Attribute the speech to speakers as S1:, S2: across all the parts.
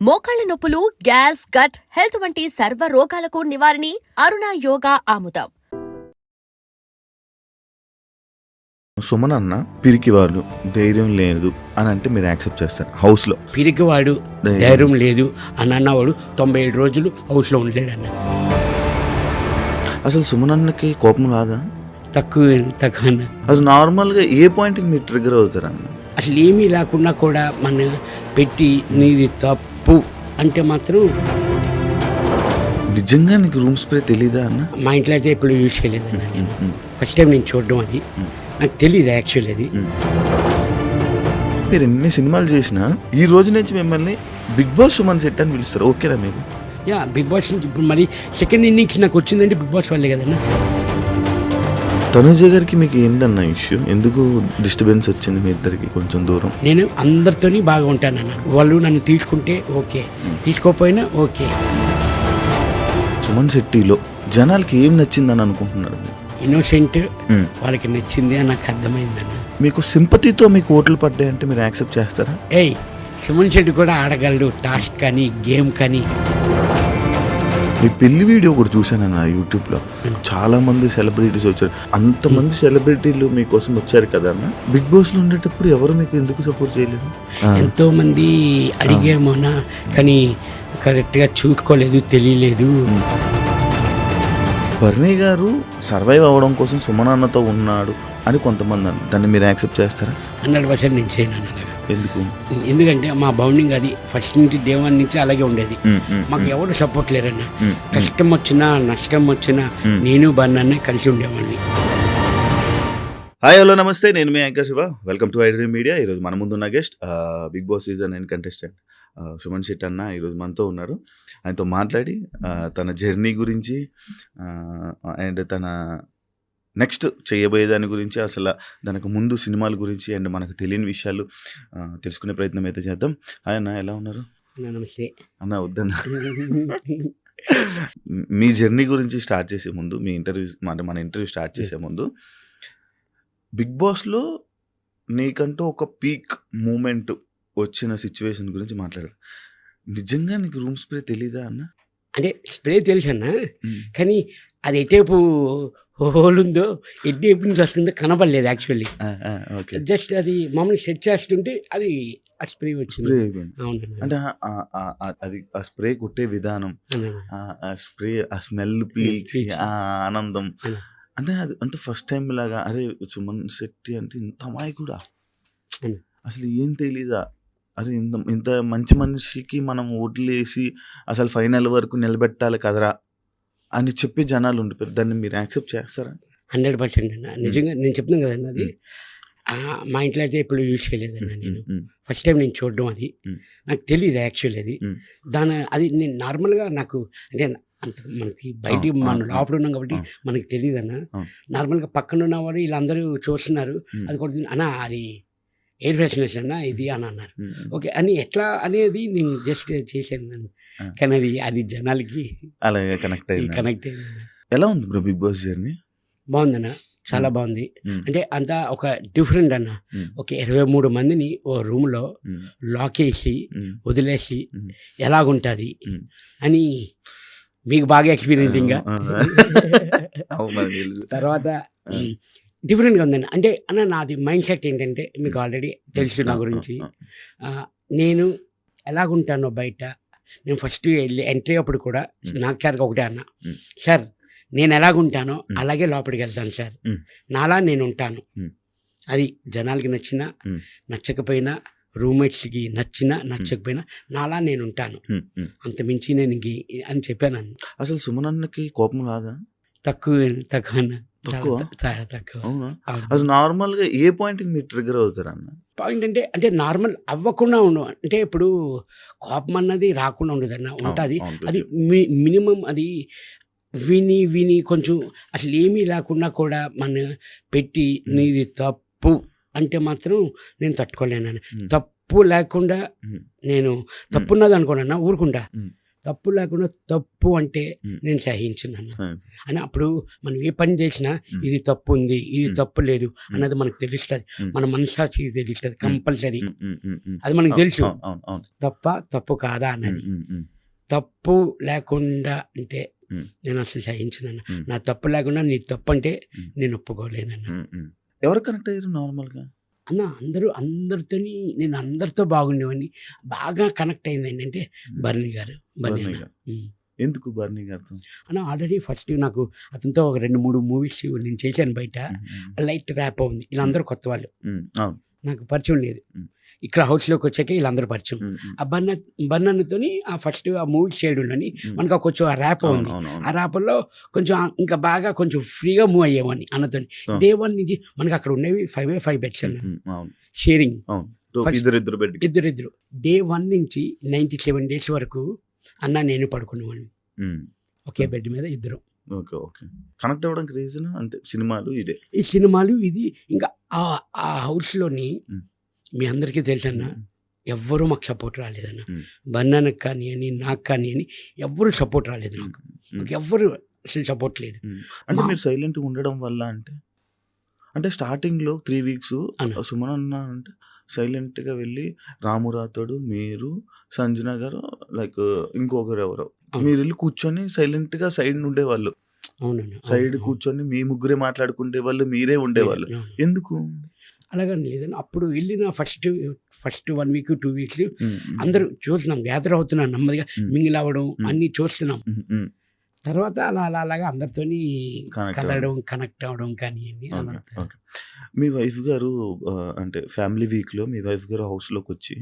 S1: మోకాళ్ల నొప్పులు, gas, gut health వంటి సర్వ రోగాలకు నివారణి అరుణ యోగా ఆముదం.
S2: సుమన్ అన్న పిరికివాడు, ధైర్యం లేదు అని అంటే మీరు యాక్సెప్ట్ చేస్తారు? హౌస్లో
S3: పిరికివాడు, ధైర్యం లేదు అని అన్నవాడు 97 రోజులు హౌస్లో ఉండలేడన్న.
S2: అసలు సుమన్ అన్నకి కోపం రాదా?
S3: తక్కువ అన్న.
S2: అసలు నార్మల్గా ఏ పాయింట్కి మీరు ట్రిగ్గర్ అవుతారన్న?
S3: అసలు ఏమీ లేకుండా కూడా మన పెట్టి నీది తప్పు అంటే మాత్రం
S2: నిజంగా నీకు రూమ్ స్ప్రే తెలీదా అన్న?
S3: మా ఇంట్లో అయితే ఎప్పుడు యూజ్ చేయలేదన్న. నేను ఫస్ట్ టైం నేను చూడడం అది నాకు తెలియదు యాక్చువల్లీ. అది
S2: మీరు ఎన్ని సినిమాలు చేసినా ఈ రోజు నుంచి మిమ్మల్ని బిగ్ బాస్ సుమన్ సెట్ అని పిలుస్తారు, ఓకేనా మీరు?
S3: బిగ్ బాస్ నుంచి ఇప్పుడు మరి సెకండ్ ఇన్నింగ్స్ నాకు వచ్చిందంటే బిగ్ బాస్ వల్లే కదన్నా.
S2: తనుజ గారికి మీకు ఏంటన్న ఇష్యూ? ఎందుకు డిస్టర్బెన్స్ వచ్చింది మీ ఇద్దరికి కొంచెం దూరం?
S3: నేను అందరితోని బాగా ఉంటానన్న. వాళ్ళు నన్ను తీసుకుంటే ఓకే, తీసుకోకపోయినా ఓకే.
S2: సుమన్ శెట్టిలో జనాలకి ఏం నచ్చిందని అనుకుంటున్నారు?
S3: ఇన్నోసెంట్, వాళ్ళకి నచ్చింది అని నాకు అర్థమైందన్న.
S2: మీకు సింపతితో మీకు ఓట్లు పడ్డాయంటే మీరు యాక్సెప్ట్ చేస్తారా?
S3: సుమన్ శెట్టి కూడా ఆడగలడు, టాస్క్ కానీ గేమ్ కానీ.
S2: మీ పెళ్లి వీడియో కూడా చూశానన్న యూట్యూబ్లో. చాలా మంది సెలబ్రిటీస్ వచ్చారు, అంతమంది సెలబ్రిటీలు మీకోసం వచ్చారు కదా అన్న. బిగ్ బాస్లో ఉండేటప్పుడు ఎవరు మీకు ఎందుకు సపోర్ట్ చేయలేదు?
S3: ఎంతో మంది అడిగేమోనా, కానీ కరెక్ట్గా చూసుకోలేదు, తెలియలేదు.
S2: బర్నీ గారు సర్వైవ్ అవ్వడం కోసం సుమన్ అన్నతో ఉన్నాడు అని కొంతమంది అన్నారు, దాన్ని మీరు యాక్సెప్ట్ చేస్తారా?
S3: 100% నేను చేయను అలాగా.
S2: ఎందుకు?
S3: ఎందుకంటే మా బౌండింగ్ అది ఫస్ట్ నుంచి డే 1 నుంచి అలాగే ఉండేది. మాకు ఎవరు సపోర్ట్ లేరన్న. కష్టం వచ్చినా నష్టం వచ్చినా నేను బర్నీ కలిసి ఉండేవాడిని.
S2: హాయ్, హలో, నమస్తే. నేను మీ anchor Shiva. Welcome to iDream media. ఈరోజు మన ముందున్న guest Bigg Boss season 9 contestant Suman Shetty అన్న ఈరోజు మనతో ఉన్నారు. ఆయనతో మాట్లాడి తన జర్నీ గురించి అండ్ తన నెక్స్ట్ చేయబోయే దాని గురించి, అసలు దానికి ముందు సినిమాల గురించి అండ్ మనకు తెలియని విషయాలు తెలుసుకునే ప్రయత్నం అయితే చేద్దాం. హాయ్ అన్న, ఎలా ఉన్నారు?
S3: నమస్తే
S2: అన్న. వద్దన్న, మీ జర్నీ గురించి స్టార్ట్ చేసే ముందు, మీ ఇంటర్వ్యూ మన ఇంటర్వ్యూ స్టార్ట్ చేసే ముందు, బిగ్ బాస్లో నీకంటూ ఒక పీక్ మూమెంట్ వచ్చిన సిచ్యువేషన్ గురించి మాట్లాడదు. నిజంగా నీకు రూమ్ స్ప్రే తెలీదా అన్న?
S3: అంటే స్ప్రే తెలుసు అన్న, కానీ అది ఎటేపు హోల్ ఉందో ఎటేపు నుంచి వస్తుందో కనపడలేదు యాక్చువల్లీ. జస్ట్ అది మామూలు సెట్ చేస్తుంటే అది ఆ స్ప్రే వచ్చింది. అవును.
S2: అంటే అది ఆ స్ప్రే కొట్టే విధానం, ఆ స్ప్రే, ఆ స్మెల్ పీల్చి ఆ ఆనందం, అంటే అది అంత ఫస్ట్ టైం లాగా. అరే సుమన్ శెట్టి అంటే ఇంత అమాయకుడా, అసలు ఏం తెలీదా? అరే ఇంత మంచి మనిషికి మనం ఓట్లేసి అసలు ఫైనల్ వరకు నిలబెట్టాలి కదరా అని చెప్పి జనాలు ఉండిపోయారు. దాన్ని మీరు యాక్సెప్ట్ చేస్తారా?
S3: 100% అన్న. నిజంగా నేను చెప్తున్నాను కదన్న, అది మా ఇంట్లో అయితే ఎప్పుడు యూజ్ చేయలేదన్న. నేను ఫస్ట్ టైం నేను చూడడం అది నాకు తెలియదు యాక్చువల్లీ. అది నేను నార్మల్గా నాకు అంటే అంత మనకి బయట మనం లోపల ఉన్నాం కాబట్టి మనకి తెలియదు అన్న. నార్మల్గా పక్కన ఉన్నవారు వీళ్ళందరూ చూస్తున్నారు, అది కొడుతుంది అన్న, అది ఎయిర్ ఫ్రెషనర్స్ అన్న ఇది అని అన్నారు. ఓకే అని ఎట్లా అనేది నేను జస్ట్ చేశాను, కానీ అది జనాలకి
S2: అలాగే కనెక్ట్ అయింది. ఎలా ఉంది బ్రో బిగ్ బాస్ జర్నీ?
S3: బాగుందన్న, చాలా బాగుంది. అంటే అంతా ఒక డిఫరెంట్ అన్న. ఒక 23 మందిని ఓ రూమ్లో లాక్ వేసి వదిలేసి ఎలాగుంటుంది అని మీకు బాగా ఎక్స్పీరియన్సింగ్గా తర్వాత డిఫరెంట్గా ఉందండి. అంటే అన్న నాది మైండ్ సెట్ ఏంటంటే మీకు ఆల్రెడీ తెలుసు నా గురించి. నేను ఎలాగుంటానో బయట, నేను ఫస్ట్ వెళ్ళి ఎంట్రీ అప్పుడు కూడా నాకు సార్కి ఒకటే అన్న, సార్ నేను ఎలాగుంటానో అలాగే లోపలికి వెళ్తాను సార్, నాలా నేను ఉంటాను. అది జనాలకి నచ్చినా నచ్చకపోయినా, రూమ్మేట్స్కి నచ్చినా నచ్చకపోయినా నాలా నేను ఉంటాను, అంత మించి నేను అని చెప్పాను.
S2: అసలు సుమన్ అన్నకి కోపం రాదా?
S3: తక్కువ అన్న,
S2: తక్కువ.
S3: తక్కువ.
S2: అసలు నార్మల్గా ఏ పాయింట్కి మీరు ట్రిగ్గర్ అవుతారు అన్న?
S3: పాయింట్ అంటే నార్మల్ అవ్వకుండా ఉండు, అంటే ఇప్పుడు కోపం అన్నది రాకుండా ఉండదన్న, ఉంటుంది. అది మినిమం అది విని కొంచెం అసలు ఏమీ లేకుండా కూడా మన పెట్టి నీది తప్పు అంటే మాత్రం నేను తట్టుకోలేను. తప్పు లేకుండా నేను తప్పున్నది అనుకోనన్నా ఊరుకుంటా, తప్పు లేకుండా తప్పు అంటే
S2: ఉమ్,
S3: నేను సహించున్నాను
S2: ఉమ్,
S3: అని. అప్పుడు మనం ఏ పని చేసినా ఇది తప్పు ఉంది, ఇది తప్పు లేదు అన్నది మనకు తెలుస్తుంది.
S2: ఉమ్,
S3: మన మనసాక్షికి తెలుస్తుంది కంపల్సరీ.
S2: ఉమ్, ఉమ్, ఉమ్, ఉమ్.
S3: అది మనకు తెలుసు,
S2: అవును, అవును, అవును.
S3: తప్పు కాదా అన్నది.
S2: ఉమ్, ఉమ్,
S3: తప్పు లేకుండా అంటే
S2: ఉమ్,
S3: నేను అసలు సహించినాను.
S2: ఉమ్,
S3: నా తప్పు లేకుండా నీ తప్పు అంటే
S2: ఉమ్,
S3: నేను ఒప్పుకోలేనన్న.
S2: ఉమ్, ఉమ్. ఎవరు కనెక్ట్ అయ్యారు నార్మల్గా?
S3: అన్న అందరితోని నేను అందరితో బాగుండేవాడిని. బాగా కనెక్ట్ అయింది ఏంటంటే బర్నీ గారు. బర్నీ
S2: బర్నీ
S3: అన్న.
S2: గారు. ఎందుకు బర్నీ గారితో?
S3: అన్న ఆల్రెడీ ఫస్ట్ నాకు అతనితో ఒక 2-3 మూవీస్ నేను చేశాను బయట. లైట్ ర్యాప్ ఉంది. వీళ్ళందరూ కొత్త వాళ్ళు,
S2: అవును.
S3: నాకు పరిచయం లేదు.
S2: ఉమ్.
S3: ఇక్కడ హౌస్లోకి వచ్చాక వీళ్ళందరూ పరిచయం.
S2: ఉమ్, ఉమ్,
S3: ఆ బన్నతోని ఆ ఫస్ట్ ఆ మూవీ చేయడం అని
S2: ఉమ్.
S3: మనకు కొంచెం ఆ ర్యాప్
S2: అవును,
S3: ఉంది.
S2: అవును,
S3: ఆ
S2: అవును.
S3: ర్యాప్లో కొంచెం ఇంకా బాగా కొంచెం ఫ్రీగా మూవ్ అయ్యేవాడిని అన్నతో.
S2: ఆ.
S3: డే 1 నుంచి మనకి అక్కడ ఉండేవి 5 బెడ్స్ అన్న,
S2: ఉమ్, అవును,
S3: షేరింగ్
S2: అవును. సో
S3: First-
S2: ఇద్దరు బెడ్.
S3: ఇద్దరు. డే 1 నుంచి 97 days వరకు అన్న నేను పడుకునేవాడిని ఒకే బెడ్ మీద ఇద్దరు.
S2: Okay, okay. కనెక్ట్ అవ్వడానికి రీజన్ అంటే సినిమాలు ఇదే.
S3: ఈ సినిమాలు ఇది ఇంకా ఆ హౌస్లోని
S2: ఉమ్.
S3: మీ అందరికీ తెలుసన్న, ఎవ్వరూ మాకు సపోర్ట్ రాలేదన్న.
S2: ఉమ్.
S3: బన్నానికి కానీ అని నాకు కానీ అని ఎవ్వరూ సపోర్ట్ రాలేదు నాకు. నాకు ఎవ్వరు అసలు సపోర్ట్ లేదు.
S2: అంటే
S3: మా-
S2: మీరు సైలెంట్గా ఉండడం వల్ల అంటే స్టార్టింగ్లో 3 weeks
S3: అన్న.
S2: సుమన్ అన్న అంటే సైలెంట్గా వెళ్ళి రాము రాథోడు, మీరు, సంజన గారు, లైక్ ఇంకొకరు ఎవరో,
S3: అవును.
S2: మీరు వెళ్ళి కూర్చొని సైలెంట్గా సైడ్ ఉండేవాళ్ళు.
S3: అవునన్న.
S2: సైడ్ కూర్చొని మీ ముగ్గురే మాట్లాడుకుంటే వాళ్ళు, మీరే ఉండేవాళ్ళు. ఎందుకు?
S3: అలాగని లేదని అప్పుడు వెళ్ళిన ఫస్ట్ 1 week 2 weeks
S2: ఉమ్, ఉమ్,
S3: అందరూ చూస్తున్నాం, గ్యాదర్ అవుతున్నాం నెమ్మదిగా,
S2: ఉమ్,
S3: మింగిల్ అవ్వడం అన్నీ చూస్తున్నాం.
S2: ఉమ్, ఉమ్.
S3: తర్వాత అలాగా అందరితోని
S2: Connect
S3: కలవడం, కనెక్ట్ అవ్వడం కానీ అన్ని
S2: ఓకే,
S3: అదంతా.
S2: ఓకే. మీ వైఫ్ గారు అంటే ఫ్యామిలీ వీక్లో మీ వైఫ్ గారు హౌస్లోకి వచ్చి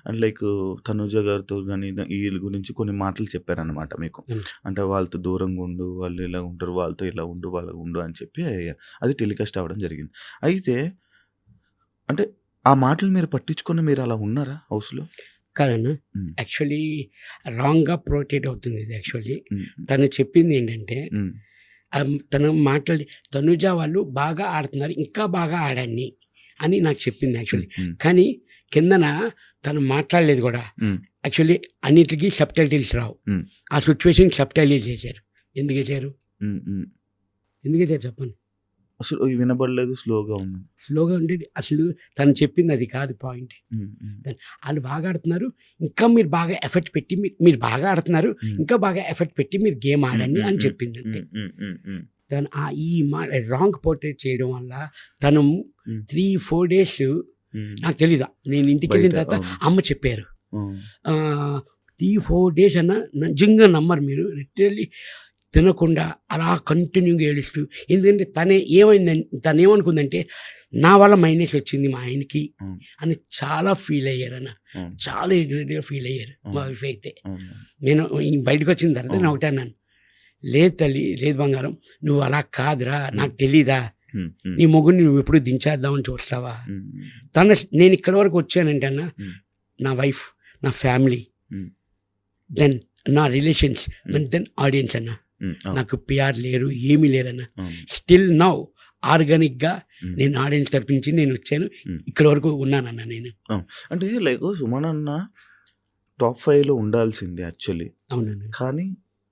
S2: అండ్ లైక్ తనుజ గారితో కానీ వీళ్ళ గురించి కొన్ని మాటలు చెప్పారనమాట మీకు.
S3: ఉమ్.
S2: అంటే వాళ్ళతో దూరంగా ఉండు, వాళ్ళు ఇలా ఉంటారు, వాళ్ళతో ఇలా ఉండు, వాళ్ళ ఉండు అని చెప్పి అది టెలికాస్ట్ అవ్వడం జరిగింది. అయితే అంటే ఆ మాటలు మీరు పట్టించుకొని మీరు అలా ఉన్నారా హౌస్లో?
S3: కాదన్న,
S2: ఉమ్,
S3: యాక్చువల్లీ రాంగ్గా ప్రొటేట్ అవుతుంది ఇది. యాక్చువల్లీ
S2: ఉమ్,
S3: తను చెప్పింది ఏంటంటే
S2: ఉమ్,
S3: తను మాట్లాడి తనుజ వాళ్ళు బాగా ఆడుతున్నారు, ఇంకా బాగా ఆడండి అని నాకు చెప్పింది యాక్చువల్లీ.
S2: ఉమ్,
S3: కానీ కిందన తను మాట్లాడలేదు కూడా.
S2: ఉమ్,
S3: యాక్చువల్లీ అన్నిటికీ సబ్ టైటిల్స్ రావు.
S2: ఉమ్.
S3: ఆ సిచ్యువేషన్ సబ్ టైటిల్స్ చేశారు. ఎందుకు చేశారు చెప్పండి.
S2: అసలు వినబడలేదు, స్లోగా ఉంది.
S3: స్లోగా ఉండేది అసలు తను చెప్పింది అది కాదు పాయింట్.
S2: ఉమ్, ఉమ్,
S3: వాళ్ళు బాగా ఆడుతున్నారు, ఇంకా మీరు బాగా ఎఫర్ట్ పెట్టి మీరు బాగా ఆడుతున్నారు,
S2: ఉమ్.
S3: ఇంకా బాగా ఎఫర్ట్ పెట్టి మీరు గేమ్ ఆడండి అని
S2: ఉమ్,
S3: చెప్పింది అంతే.
S2: ఉమ్, ఉమ్, ఉమ్,
S3: తను ఈ రాంగ్ పోర్ట్రేట్ చేయడం వల్ల తను
S2: ఉమ్.
S3: 3-4 days
S2: ఉమ్.
S3: నాకు తెలీదా, నేను ఇంటికి వెళ్ళిన
S2: బయట,
S3: తర్వాత
S2: అవును.
S3: అమ్మ చెప్పారు.
S2: ఉమ్,
S3: 3-4 days అన్న నిజంగా నమ్మరు మీరు, లిటరల్లీ తినకుండా అలా కంటిన్యూగా ఏడుస్తూ. ఎందుకంటే తను ఏమనుకుందంటే నా వల్ల మైనస్ వచ్చింది మా ఆయనకి
S2: ఉమ్,
S3: అని చాలా ఫీల్ అయ్యారన్న.
S2: ఉమ్,
S3: చాలా రిగ్రెట్గా ఫీల్ అయ్యారు మా వైఫ్ అయితే.
S2: ఉమ్,
S3: నేను బయటకు వచ్చిన తర్వాత నేను ఒకటే అన్నాను, లేదు తల్లి, లేదు బంగారం, నువ్వు అలా కాదురా, నాకు తెలీదా,
S2: ఉమ్, ఉమ్,
S3: నీ మొగ్గుని నువ్వు ఎప్పుడు దించేద్దామని చూస్తావా.
S2: ఉమ్,
S3: నేను ఇక్కడ వరకు వచ్చానంటే అన్న,
S2: ఉమ్.
S3: నా వైఫ్, నా ఫ్యామిలీ,
S2: ఉమ్.
S3: దెన్ నా రిలేషన్స్, దెన్ ఆడియన్స్ అన్న.
S2: ఉమ్, అవును,
S3: నాకు పిఆర్ లేరు, ఏమీ లేరన్న.
S2: అవును.
S3: స్టిల్ నౌ ఆర్గానిక్గా
S2: ఉమ్.
S3: నేను ఆడియన్స్ తరపించి నేను వచ్చాను,
S2: ఉమ్.
S3: ఇక్కడ వరకు ఉన్నానన్న నేను.
S2: అంటే లైక్ సుమన్ అన్న టాప్ 5లో ఉండాల్సింది యాక్చువల్లీ.
S3: అవునండి.
S2: కానీ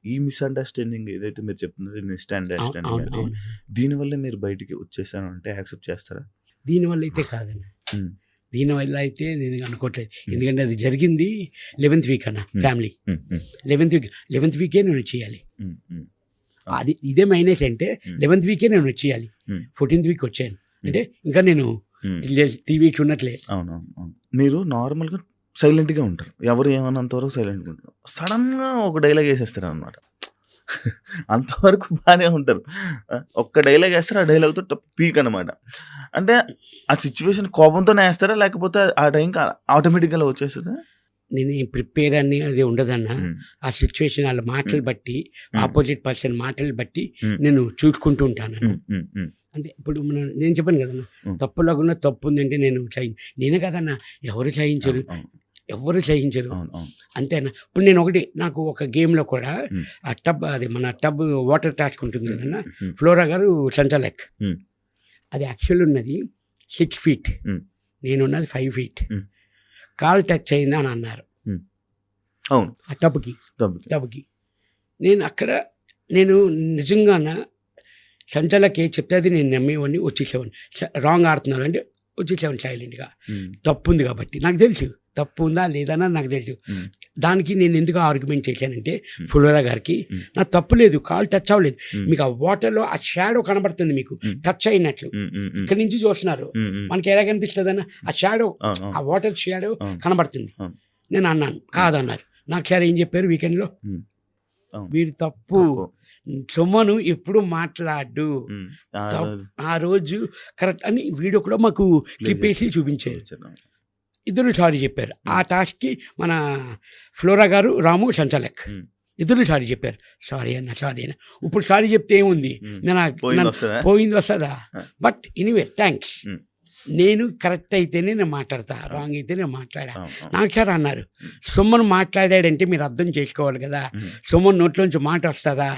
S2: ఈ మిస్అండర్స్టాండింగ్ ఏదైతే మీరు చెప్తున్నారో మిస్అండర్స్టాండింగ్
S3: అవును,
S2: అని,
S3: అవును.
S2: దీనివల్ల మీరు బయటికి వచ్చేసాను అంటే యాక్సెప్ట్ చేస్తారా?
S3: దీనివల్ల అయితే కాదన్న,
S2: ఉమ్,
S3: దీనివల్ల అయితే నేను అనుకోవట్లేదు. ఎందుకంటే అది జరిగింది 11th week అన్న, ఫ్యామిలీ
S2: ఉమ్, ఉమ్,
S3: 11th weeకే నేను చేయాలి.
S2: ఉమ్, ఉమ్,
S3: అది ఇదే మైనస్ అంటే 11th weeకే నేను చేయాలి.
S2: Hmm.
S3: 14th week వచ్చాను అంటే ఇంకా నేను
S2: ఉమ్.
S3: 3 weeks ఉన్నట్లే.
S2: అవునవును, అవును. మీరు నార్మల్గా సైలెంట్గా ఉంటారు, ఎవరు ఏమన్నంత వరకు సైలెంట్గా ఉంటారు. సడన్గా ఒక డైలాగ్ వేసేస్తారు అనమాట. అంతవరకు బాగానే ఉంటారు. ఒక్క డైలాగ్ వేస్తారు, ఆ డైలాగ్తో పీక్ అనమాట. అంటే ఆ సిచ్యువేషన్ కోపంతోనే వేస్తారా, లేకపోతే ఆ టైంకి ఆటోమేటిక్గా వచ్చేస్తుందా?
S3: నేను ప్రిపేర్ అని అది ఉండదన్న. ఆ సిచ్యువేషన్ వాళ్ళ మాటలు బట్టి, ఆపోజిట్ పర్సన్ మాటలు బట్టి నేను చూసుకుంటూ ఉంటాను. అంటే ఇప్పుడు నేను చెప్పాను కదన్నా, తప్పు లేకుండా తప్పు ఉందంటే నేనే కదన్నా, ఎవరు సహించరు, అంతేనా. ఇప్పుడు నేను నాకు ఒక గేమ్లో కూడా ఆ టబ్, అది మన టబ్ వాటర్ టాస్క్ ఉంటుంది కదన్నా, ఫ్లోరా గారు సంచాలక్, అది యాక్చువల్ ఉన్నది 6 feet, నేనున్నది 5 feet. కాల్ టచ్ అయిందా అని అన్నారు.
S2: అవును.
S3: ఆ టబ్కి
S2: డబ్బుకి.
S3: నేను నిజంగాన సంచాలకి చెప్తే అది నేను నమ్మేవాడిని, వచ్చేసేవాడిని. రాంగ్ ఆడుతున్నారు అంటే వచ్చేసేవాడిని సైలెంట్గా. తప్పు ఉంది కాబట్టి నాకు తెలుసు తప్పు ఉందా లేదా అని నాకు తెలుసు. దానికి నేను ఎందుకు ఆర్గ్యుమెంట్ చేశానంటే ఫ్లోరా గారికి నా తప్పు లేదు, కాల్ టచ్ అవ్వలేదు, మీకు ఆ వాటర్లో ఆ షాడో కనబడుతుంది, మీకు టచ్ అయినట్లు ఇక్కడి నుంచి చూస్తున్నారు, మనకి ఎలా కనిపిస్తుంది అన్న ఆ షాడో, ఆ వాటర్ షాడో కనబడుతుంది. నేను అన్నాను, కాదన్నారు. నాకు సార్ ఏం చెప్పారు వీకెండ్లో, వీడు తప్పు, సొమ్మను ఎప్పుడు మాట్లాడు, ఆ రోజు కరెక్ట్ అని వీడియో కూడా మాకు క్లిప్ వేసి చూపించారు. ఇద్దరు సారీ చెప్పారు. ఆ టాస్క్కి మన ఫ్లోరా గారు, రాము, సంచాలక్ ఇద్దరు సారీ చెప్పారు. సారీ అన్న. ఇప్పుడు సారీ చెప్తే ఏముంది, పోయింది వస్తుందా? But anyway thanks. నేను కరెక్ట్ అయితేనే నేను మాట్లాడతా, రాంగ్ అయితే నేను మాట్లాడా. నాకు సార్ అన్నారు, సొమ్మను మాట్లాడాడంటే మీరు అర్థం చేసుకోవాలి కదా, సొమ్మను నోట్లోంచి మాట వస్తుందా,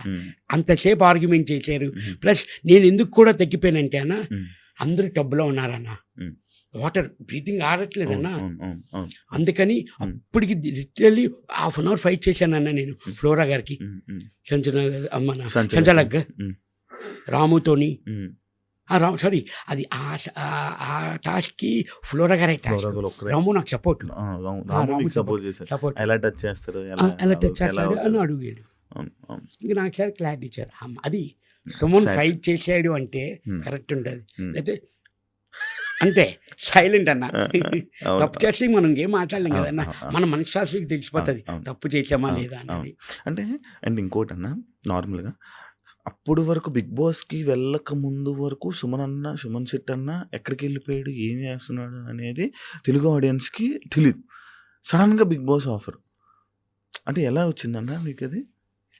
S3: అంతసేపు ఆర్గ్యుమెంట్ చేశారు. ప్లస్ నేను ఎందుకు కూడా తగ్గిపోయానంటే అన్న, అందరూ టబ్లో ఉన్నారన్న, వాటర్ బ్రీతింగ్ ఆడట్లేదన్నా, అందుకని అప్పటికి లిటరల్లీ ½ అవర్ ఫైట్ చేశానన్న నేను ఫ్లోరా గారికి, సంచాలక్ రాముతోని. సారీ, అది ఆ టాస్క్కి ఫ్లోరా గారే టాస్క్, రాము నాకు సపోర్ట్
S2: ఎలా టచ్ చేస్తాడు
S3: అని అడిగాడు. ఇంకా నాకు సార్ క్లారిటీ ఇచ్చారు, అది సోమన్ ఫైట్ చేసాడు అంటే కరెక్ట్ ఉంటుంది, అయితే అంతే సైలెంట్ అన్న. తప్పు చేస్తే మనం ఇంకేం మాట్లాడలేం కదన్నా, మన మనశ్శాస్త్రికి తెలిసిపోతుంది తప్పు చేసామా లేదా అనేది.
S2: అంటే అండ్ ఇంకోటి అన్న, నార్మల్గా అప్పుడు వరకు బిగ్ బాస్కి వెళ్ళక ముందు వరకు సుమన్ శెట్టి అన్న ఎక్కడికి వెళ్ళిపోయాడు, ఏం చేస్తున్నాడు అనేది తెలుగు ఆడియన్స్కి తెలీదు. సడన్గా బిగ్ బాస్ ఆఫర్ అంటే ఎలా వచ్చిందన్న మీకు?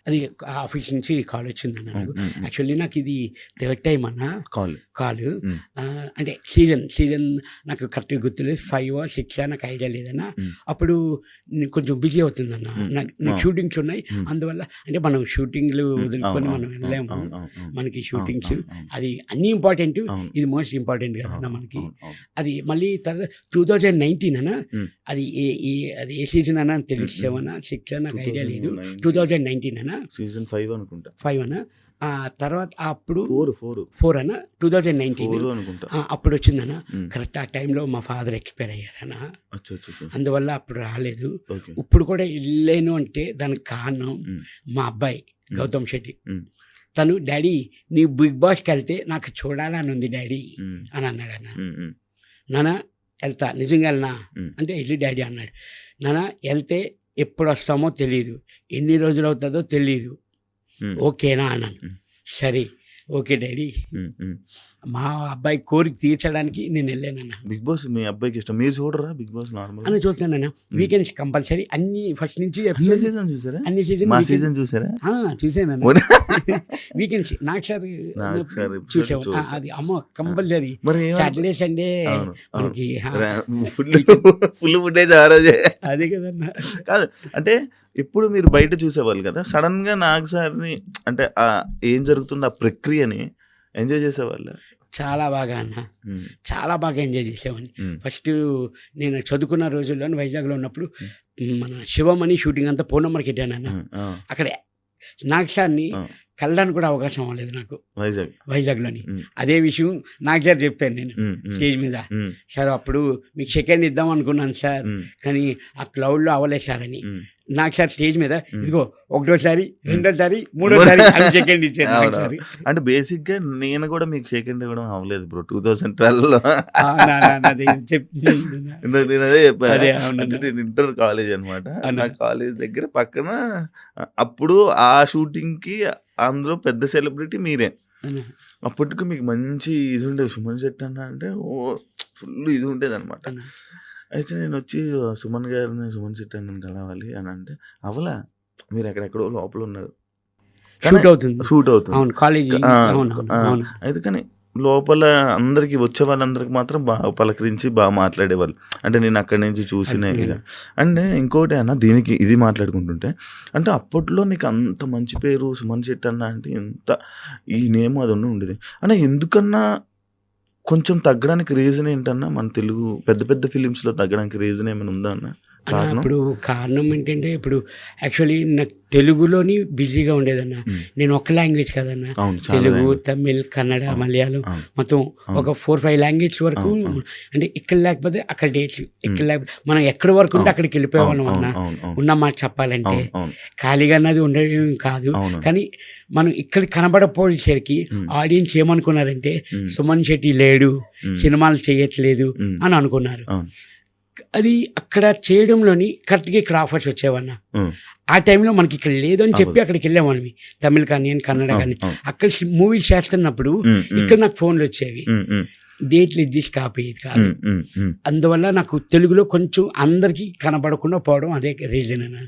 S3: అది ఆఫీస్ నుంచి కాల్ వచ్చిందన్న నాకు. యాక్చువల్లీ నాకు ఇది 3rd టైం అన్న కాల్. అంటే సీజన్ నాకు కరెక్ట్గా గుర్తులేదు, 5 or 6 నాకు ఐడియా లేదన్న. అప్పుడు కొంచెం బిజీ అవుతుందన్న, నాకు షూటింగ్స్ ఉన్నాయి, అందువల్ల అంటే మనం షూటింగ్లు వదులుకొని మనం వెళ్ళలేము, మనకి షూటింగ్స్ అది అన్నీ ఇంపార్టెంట్, ఇది మోస్ట్ ఇంపార్టెంట్ కదన్న మనకి. అది మళ్ళీ తర్వాత 2019 అన్న, అది ఏ సీజన్ అన్న తెలుస్తామన్నా, 6 నాకు ఐడియా లేదు, 2019 అన్న,
S2: సీజన్ 5 అనుకుంటా,
S3: 5 అన్న. తర్వాత అప్పుడు
S2: 4
S3: అన్న, 2019 అనుకుంటా, అప్పుడు వచ్చిందన్న. కరెక్ట్ ఆ టైంలో మా ఫాదర్ ఎక్స్పైర్ అయ్యారన్న, అందువల్ల అప్పుడు రాలేదు. ఇప్పుడు కూడా వెళ్ళాను అంటే దానికి కారణం మా అబ్బాయి గౌతమ్ శెట్టి. తను, డాడీ నీ బిగ్ బాస్కి వెళ్తే నాకు చూడాలని ఉంది డాడీ అని అన్నాడు అన్న. నాన్న వెళ్తా, నిజంగా వెళ్ళనా అంటే వెళ్ళి డాడీ అన్నాడు. నాన్న వెళ్తే ఎప్పుడు వస్తామో తెలీదు, ఎన్ని రోజులు అవుతుందో తెలీదు, ఓకేనా అన్నాను. సరే ఓకే డాడీ, మా అబ్బాయి కోరిక తీర్చడానికి నేను వెళ్ళానన్న.
S2: బిగ్ బాస్ మీ అబ్బాయికి ఇష్టం, మీరు చూడరా బిగ్ బాస్? నార్మల్
S3: అని చూస్తానన్న, వీకెండ్స్ కంపల్సరీ అన్ని ఫస్ట్ నుంచి అన్ని సీజన్ చూసారా? చూసానన్న, వీకెండ్స్ నాకు సార్ చూసాను, అది అమ్మ కంపల్సరీ సాటర్డే సండే మనకి
S2: ఫుల్ ఫుటేజ్ ఆ రోజే.
S3: అదే కదన్న.
S2: కాదు అంటే ఇప్పుడు మీరు బయట చూసేవాళ్ళు కదా, సడన్ గా నాకు సార్ని అంటే ఏం జరుగుతుంది ఆ ప్రక్రియని ఎంజాయ్ చేసేవాళ్ళు?
S3: చాలా బాగా అన్న, చాలా బాగా ఎంజాయ్ చేసేవాడిని. ఫస్ట్ నేను చదువుకున్న రోజుల్లో వైజాగ్లో ఉన్నప్పుడు మన శివమణి షూటింగ్ అంతా పూర్ణమ్మకి వెళ్ళానన్న. అక్కడే నాకు సార్ని కలడానికి కూడా అవకాశం అవ్వలేదు నాకు వైజాగ్లోని. అదే విషయం నాకు సార్ చెప్పాను నేను స్టేజ్ మీద, సార్ అప్పుడు మీకు సెకండ్ ఇద్దాం అనుకున్నాను సార్, కానీ ఆ క్లౌడ్లో అవ్వలేదు సార్ అని. నాకు సార్ స్టేజ్ మీద ఇదిగో 1వ సారి 2వ సారి 3వ సారి సెకండ్ ఇచ్చారు.
S2: అంటే బేసిక్ గా నేను కూడా మీకు సెకండ్ ఇవ్వడం అవ్వలేదు బ్రో 2012లో. అదే చెప్పాను, ఇంటర్ కాలేజ్ అనమాట, నా కాలేజ్ దగ్గర పక్కన. అప్పుడు ఆ షూటింగ్ కి అందులో పెద్ద సెలబ్రిటీ మీరే. అప్పటికి మీకు మంచి ఇది ఉండేది, సుమన్ శెట్టి అన్న అంటే ఫుల్ ఇది ఉండేది అనమాట. అయితే నేను వచ్చి సుమన్ శెట్టి అన్నని కలవాలి అని అంటే, అవలా మీరు ఎక్కడెక్కడో లోపల ఉన్నారు, షూట్ అవుతుంది. అయితే కానీ లోపల అందరికి వచ్చే వాళ్ళందరికి మాత్రం బాగా పలకరించి బాగా మాట్లాడేవాళ్ళు. అంటే నేను అక్కడి నుంచి చూసిన ఇది. అంటే ఇంకోటి అన్న, దీనికి ఇది మాట్లాడుకుంటుంటే, అంటే అప్పట్లో నీకు అంత మంచి పేరు సుమన్ శెట్టి అన్న అంటే ఎంత ఈ నేమ్ అది ఉండేది అన్న. ఎందుకన్నా కొంచెం తగ్గడానికి రీజన్ ఏంటన్నా? మన తెలుగు పెద్ద పెద్ద ఫిలిమ్స్లో తగ్గడానికి రీజన్ ఏమైనా ఉందా అన్న? కారణం?
S3: ఇప్పుడు కారణం ఏంటంటే ఇప్పుడు యాక్చువల్లీ నాకు తెలుగులోని బిజీగా ఉండేదన్న. నేను ఒక్క లాంగ్వేజ్ కదన్న,
S2: అవును, చాలా
S3: తెలుగు,
S2: language.
S3: తమిళ్, కన్నడ, మలయాళం
S2: అవును.
S3: మొత్తం ఒక 4-5 లాంగ్వేజ్ వరకు.
S2: అవును.
S3: అంటే ఇక్కడ లేకపోతే అక్కడ డేట్స్, ఇక్కడ లేకపోతే మనం ఎక్కడి వరకు ఉంటే అక్కడికి వెళ్ళిపోయేవాళ్ళం అన్న. ఉన్న మాట చెప్పాలంటే ఖాళీగా అన్నది ఉండేది కాదు. కానీ మనం ఇక్కడ కనబడపోయేసరికి ఆడియన్స్ ఏమనుకున్నారంటే సుమన్ శెట్టి లేడు, సినిమాలు చేయట్లేదు అని అనుకున్నారు. అది అక్కడ చేయడంలోని కరెక్ట్గా ఇక్కడ ఆఫర్స్ వచ్చేవన్న. ఆ టైంలో మనకి ఇక్కడ లేదు అని చెప్పి అక్కడికి వెళ్ళామని, తమిళ్ కానీ కన్నడ కానీ. అక్కడ మూవీస్ చేస్తున్నప్పుడు ఇక్కడ నాకు ఫోన్లు వచ్చేవి, డేట్లు అడ్జస్ట్ కాపోయేది కాదు. అందువల్ల నాకు తెలుగులో కొంచెం అందరికీ కనబడకుండా పోవడం అదే రీజన్ అన్న.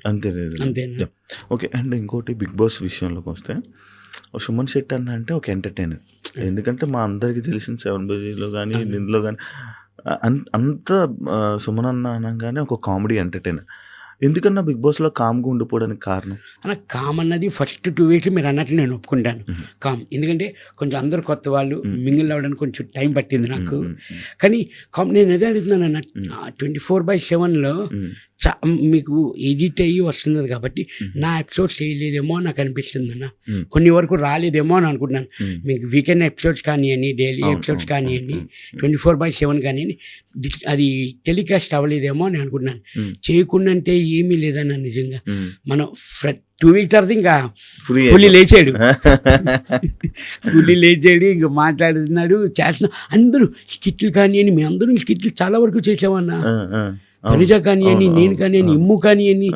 S3: అంతేనా?
S2: ఓకే. అండ్ ఇంకోటి బిగ్ బాస్ విషయంలోకి వస్తే సుమన్ శెట్టి అన్న అంటే ఒక ఎంటర్టైనర్. ఎందుకంటే మా అందరికీ తెలిసిన 7 బజీలో కానీ దీంట్లో కానీ అంత సుమన్ అన్న అనగానే ఒక కామెడీ ఎంటర్టైనర్. ఎందుకన్నా బిగ్ బాస్లో కామ్గా ఉండిపోవడానికి కారణం?
S3: అన్న కామ్ అన్నది ఫస్ట్ 2 weeks మీరు అన్నట్లు నేను ఒప్పుకుంటాను కామ్. ఎందుకంటే కొంచెం అందరు కొత్త వాళ్ళు మింగిల్ అవ్వడానికి కొంచెం టైం పట్టింది నాకు. కానీ కామ్ నేను ఎదే అడుగుతున్నాను అన్న, 24/7లో మీకు ఎడిట్ అయ్యి వస్తున్నది కాబట్టి నా ఎపిసోడ్స్ చేయలేదేమో నాకు అనిపిస్తుంది అన్న. కొన్ని వరకు రాలేదేమో అని అనుకుంటున్నాను. మీకు వీకెండ్ ఎపిసోడ్స్ కానివ్వండి, డైలీ ఎపిసోడ్స్ కానివ్వండి, 24/7 కానివ్వండి, అది టెలికాస్ట్ అవ్వలేదేమో అని అనుకుంటున్నాను. చేయకుండా అంటే ఏమీ లేదన్న. నిజంగా మనం 2 weeks తర్వాత ఇంకా పులి లేచాడు ఇంకా మాట్లాడుతున్నాడు, చేస్తున్నాడు. అందరూ స్కిట్లు కానివ్వండి, మేము అందరూ స్కిట్లు చాలా వరకు చేసామన్నా. తనుజ కానివ్వండి, నేను కానివ్వండి, ఇమ్ము కానివ్వండి,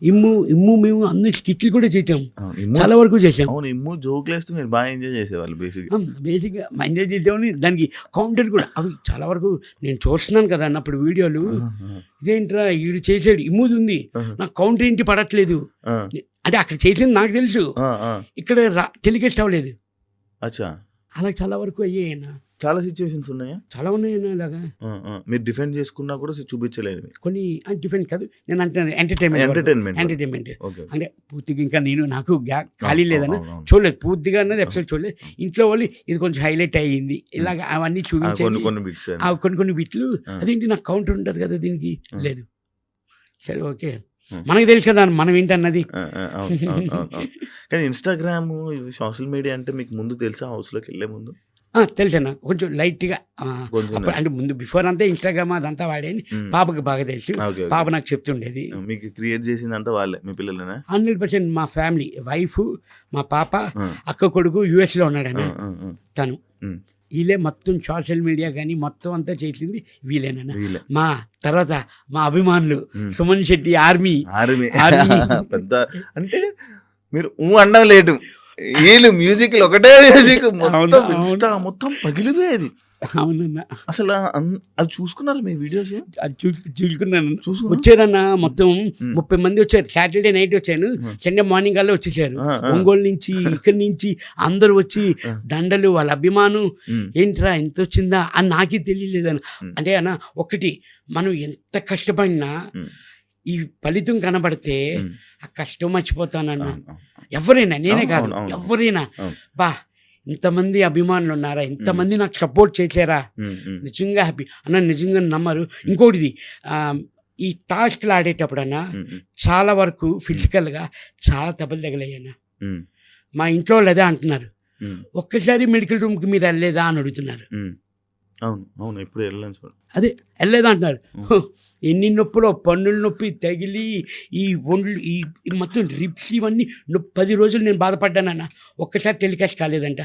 S3: ఇమ్ము మేము అందరు స్కిట్లు కూడా చేసాం, చాలా వరకు చేసాం.
S2: ఇమ్ము జోకులు వేస్తూ మీరు బాగా ఎంజాయ్ చేసేవాళ్ళు. బేసిక్గా
S3: ఎంజాయ్ చేసామని దానికి కౌంటర్ కూడా అవి చాలా వరకు నేను చూస్తున్నాను కదా అన్నప్పుడు వీడియోలు. ఇదేంట్రా వీడు చేసాడు, ఇమ్ముది ఉంది, నాకు కౌంటర్ ఏంటి పడట్లేదు అంటే అక్కడ చేసింది నాకు తెలుసు, ఇక్కడ టెలికాస్ట్ అవ్వలేదు.
S2: అచ్చా,
S3: అలా చాలా వరకు అయ్యాయన్నా.
S2: చాలా సిచ్యువేషన్స్ ఉన్నాయా?
S3: చాలా ఉన్నాయన్నా. ఇలాగా
S2: మీరు డిఫెండ్ చేసుకున్నా కూడా చూపించలేదు.
S3: కొన్ని డిఫెండ్ కాదు, నేను అంటే ఎంటర్టైన్మెంట్ అంటే పూర్తిగా ఇంకా నాకు ఖాళీ లేదన్నా, చూడలేదు పూర్తిగా అన్నది ఎపిసోడ్ చూడలేదు. ఇంట్లో వాళ్ళు ఇది కొంచెం హైలైట్ అయ్యింది ఇలాగ అవన్నీ చూపించాను, కొన్ని బిట్లు. అదేంటి నాకు కౌంటర్ ఉంటుంది కదా దీనికి, లేదు. సరే ఓకే, మనకు తెలుసు కదా మనం ఏంటన్నది.
S2: కానీ ఇన్స్టాగ్రామ్, సోషల్ మీడియా అంటే మీకు ముందు తెలుసా? హౌస్లోకి వెళ్ళే ముందు
S3: తెలుసన్నా, కొంచెం లైట్గా. అంటే ముందు బిఫోర్ అంతా ఇన్స్టాగ్రామ్ అదంతా వాడేది. పాపకి బాగా తెలుసు, పాప నాకు చెప్తుండేది.
S2: మీకు క్రియేట్ చేసిందంతా వాళ్ళే, మీ పిల్లలేనా?
S3: 100% మా ఫ్యామిలీ, వైఫ్, మా పాప, అక్క కొడుకు US లో ఉన్నాడన్న తను. వీళ్ళే మొత్తం సోషల్ మీడియా కానీ మొత్తం అంతా చేసింది వీళ్ళేనన్నా. మా తర్వాత మా అభిమానులు సుమన్ శెట్టి ఆర్మీ
S2: పెద్ద. అంటే మీరు అండం లేదు, వీళ్ళు మ్యూజిక్ ఒకటే మ్యూజిక్ మొత్తం పగిలిపోయేది.
S3: అవునన్నా,
S2: అసలు అది చూసుకున్నారా మీ వీడియోస్?
S3: చూసుకున్నాను. వచ్చారన్నా మొత్తం 30 మంది వచ్చారు. సాటర్డే నైట్ వచ్చాను, సండే మార్నింగ్ కల్లా వచ్చేసారు. ఒంగోలు నుంచి, ఇక్కడి నుంచి అందరు వచ్చి దండలు, వాళ్ళ అభిమానం. ఏంట్రా ఎంత వచ్చిందా అని నాకే తెలియలేదన్న. అంటే అన్న ఒకటి, మనం ఎంత కష్టపడినా ఈ ఫలితం కనబడితే ఆ కష్టం మర్చిపోతానన్నా. ఎవరైనా, నేనే కాదు ఎవరైనా, బా ఇంతమంది అభిమానులు ఉన్నారా, ఇంతమంది నాకు సపోర్ట్ చేశారా, నిజంగా హ్యాపీ అన్న. నిజంగా నమ్మరు. ఇంకోటిది, ఈ టాస్క్లు ఆడేటప్పుడన్నా చాలా వరకు ఫిజికల్గా చాలా దెబ్బలు తగిలాయన్నా. మా ఇంట్లో వాళ్ళు అదే అంటున్నారు, ఒక్కసారి మెడికల్ రూమ్కి మీరు వెళ్ళలేదా అని అడుగుతున్నారు.
S2: అవును, ఎప్పుడు వెళ్ళలేదు,
S3: అదే వెళ్ళలేదా అంటున్నారు. ఎన్ని నొప్పులో, పన్నుల నొప్పి తగిలి ఈ ఒండ్లు, ఈ మొత్తం రిప్స్ ఇవన్నీ 10 రోజులు నేను బాధపడ్డానన్న. ఒక్కసారి టెలికాస్ట్ కాలేదంట,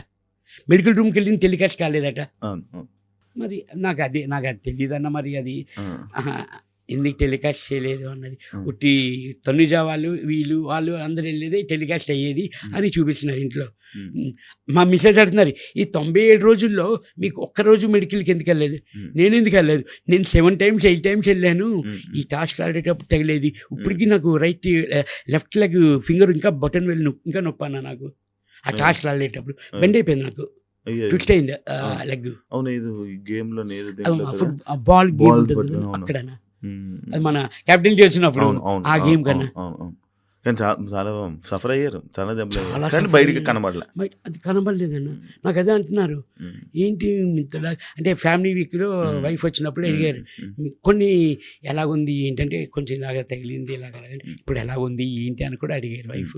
S3: మెడికల్ రూమ్కి వెళ్ళిన టెలికాస్ట్ కాలేదట. మరి నాకు అది తెలియదన్న. మరి అది ఎందుకు టెలికాస్ట్ చేయలేదు అన్నది. ఉట్టి తనుజ వాళ్ళు అందరు వెళ్ళేది టెలికాస్ట్ అయ్యేది అని చూపిస్తున్నారు ఇంట్లో. మా మిస్సెస్ అడుగుతున్నారు, ఈ 97 రోజుల్లో మీకు ఒక్కరోజు మెడికల్కి ఎందుకు వెళ్ళలేదు? నేను ఎందుకు వెళ్ళలేదు? నేను 7 times 8 times వెళ్ళాను. ఈ టాస్క్ ఆడేటప్పుడు తగిలేది. ఇప్పటికీ నాకు లెఫ్ట్ లెగ్ ఫింగర్ ఇంకా బటన్ వెళ్ళి ఇంకా నొప్పాను నాకు. ఆ టాస్క్ ఆడేటప్పుడు బెండ్ అయిపోయింది నాకు, ట్విస్ట్ అయింది లెగ్. బాల్ గేమ్ అక్కడ, అది మన క్యాప్టెన్సీ వచ్చినప్పుడు ఆ గేమ్ కన్నా.
S2: కానీ చాలా సఫర్ అయ్యారు, చాలా దెబ్బలు
S3: చాలా
S2: అయ్యారు. కానీ
S3: suffer
S2: బయటికి
S3: అయ్యారు.
S2: కనబడలే.
S3: బయట అది కనబడలేదన్న. నాకు అదే అంటున్నారు, ఏంటి ఇంతలా అంటే ఫ్యామిలీ వీక్లో వైఫ్ వచ్చినప్పుడు అడిగారు కొన్ని ఎలాగుంది ఏంటంటే కొంచెం ఇలాగ తగిలింది ఇలాగ ఇప్పుడు ఎలాగుంది ఏంటి అని కూడా అడిగారు వైఫ్.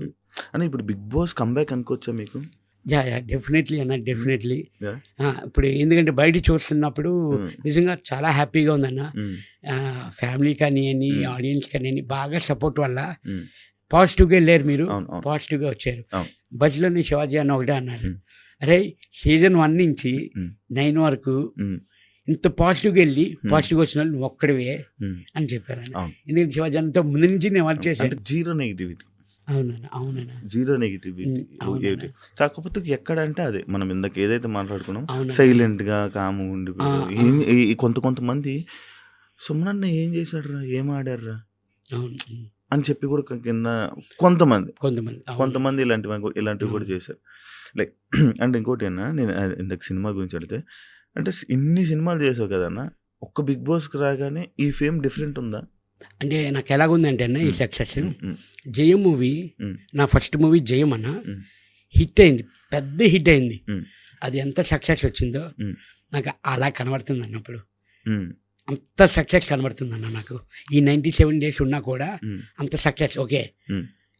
S2: అని ఇప్పుడు బిగ్ బాస్ కంబ్యాక్ అనుకోవచ్చా మీకు?
S3: యా డెఫినెట్లీ అన్న, డెఫినెట్లీ.
S2: Yeah.
S3: ఇప్పుడు ఎందుకంటే బయట చూస్తున్నప్పుడు నిజంగా చాలా హ్యాపీగా ఉందన్న. ఫ్యామిలీ కానివ్వండి, ఆడియన్స్ కానివ్వండి, బాగా సపోర్ట్ వల్ల పాజిటివ్గా వెళ్ళారు. మీరు పాజిటివ్గా వచ్చారు. బజ్లోని శివాజీ అన్న ఒకటే అన్నారు, అరే సీజన్ 1 నుంచి 9 వరకు ఇంత పాజిటివ్గా వెళ్ళి పాజిటివ్గా వచ్చిన వాళ్ళు నువ్వు ఒక్కడివే అని చెప్పారు. ఎందుకంటే శివాజీ అన్నతో ముందు నుంచి నేను వర్క్ చేశాను.
S2: Zero negativity.
S3: అవునన్నా, అవునన్నా,
S2: జీరో నెగిటివిటీ. కాకపోతే ఎక్కడ అంటే అదే మనం ఇందాక ఏదైతే మాట్లాడుకున్నాం,
S3: అవునా.
S2: సైలెంట్ గా కాము ఉండి కొంతమంది సుమనన్న ఏం చేశాడురా, ఏం ఆడారా
S3: అవును
S2: అని చెప్పి కూడా కింద కొంతమంది
S3: అవును.
S2: ఇలాంటివి కూడా చేశారు. లైక్ అంటే ఇంకోటి అన్న, నేను ఇందాక సినిమా గురించి అడిగితే, అంటే ఇన్ని సినిమాలు చేసావు కదన్నా, ఒక్క బిగ్ బాస్కి రాగానే ఈ ఫేమ్ డిఫరెంట్ ఉందా?
S3: అంటే నాకు ఎలాగుందంటే అన్న ఈ సక్సెస్, జయం మూవీ నా ఫస్ట్ మూవీ జయం అన్న హిట్ అయింది, పెద్ద హిట్ అయింది. అది ఎంత సక్సెస్ వచ్చిందో నాకు అలా కనబడుతుంది అన్నప్పుడు, అంత సక్సెస్ కనబడుతుంది అన్న నాకు. ఈ 97 days ఉన్నా కూడా అంత సక్సెస్. ఓకే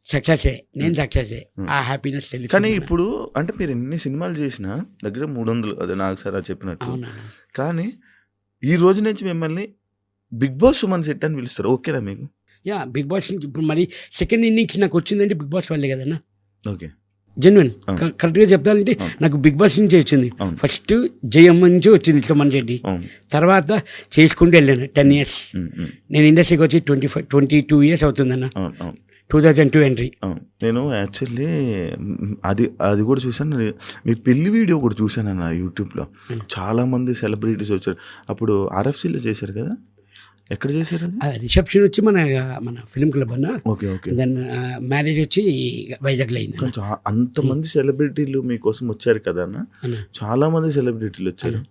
S3: సక్సెసే, నేను సక్సెసే, ఆ హ్యాపీనెస్ తెలుసు.
S2: కానీ ఇప్పుడు అంటే మీరు ఎన్ని సినిమాలు చేసినా దగ్గర 300, అదే నాకు సార్ చెప్పినట్టు.
S3: అవునా.
S2: కానీ ఈ రోజు నుంచి మిమ్మల్ని బిగ్ బాస్ సుమన్ శెట్టి అని పిలుస్తారు, ఓకేనా మీకు?
S3: యా బిగ్ బాస్ నుంచి ఇప్పుడు మరి సెకండ్ ఇన్నింగ్స్ నాకు వచ్చిందంటే బిగ్ బాస్ వల్లే కదన్నా.
S2: ఓకే
S3: జెన్యున్ కరెక్ట్గా చెప్తానంటే నాకు బిగ్ బాస్ నుంచే వచ్చింది. ఫస్ట్ జయం నుంచి వచ్చింది సుమన్ శెట్టి, తర్వాత చేసుకుంటూ వెళ్ళాను 10 years. నేను ఇండస్ట్రీకి వచ్చి 22 years అవుతుందన్న. 2002 ఎంట్రీ.
S2: నేను యాక్చువల్లీ అది కూడా చూసాను, మీ పెళ్లి వీడియో కూడా చూసాను అన్న యూట్యూబ్లో. చాలా మంది సెలబ్రిటీస్ వచ్చారు అప్పుడు. RFCలో చేశారు కదా, ఎక్కడ చేశారు అది?
S3: రిసెప్షన్ వచ్చి మన ఫిల్మ్ క్లబ్ అన్న.
S2: Okay okay.
S3: దెన్ మ్యారేజ్ వచ్చి వైజాగ్లో అయింది.
S2: అంతమంది సెలబ్రిటీలు మీకోసం వచ్చారు కదా అన్న, చాలా మంది సెలబ్రిటీలు వచ్చారు.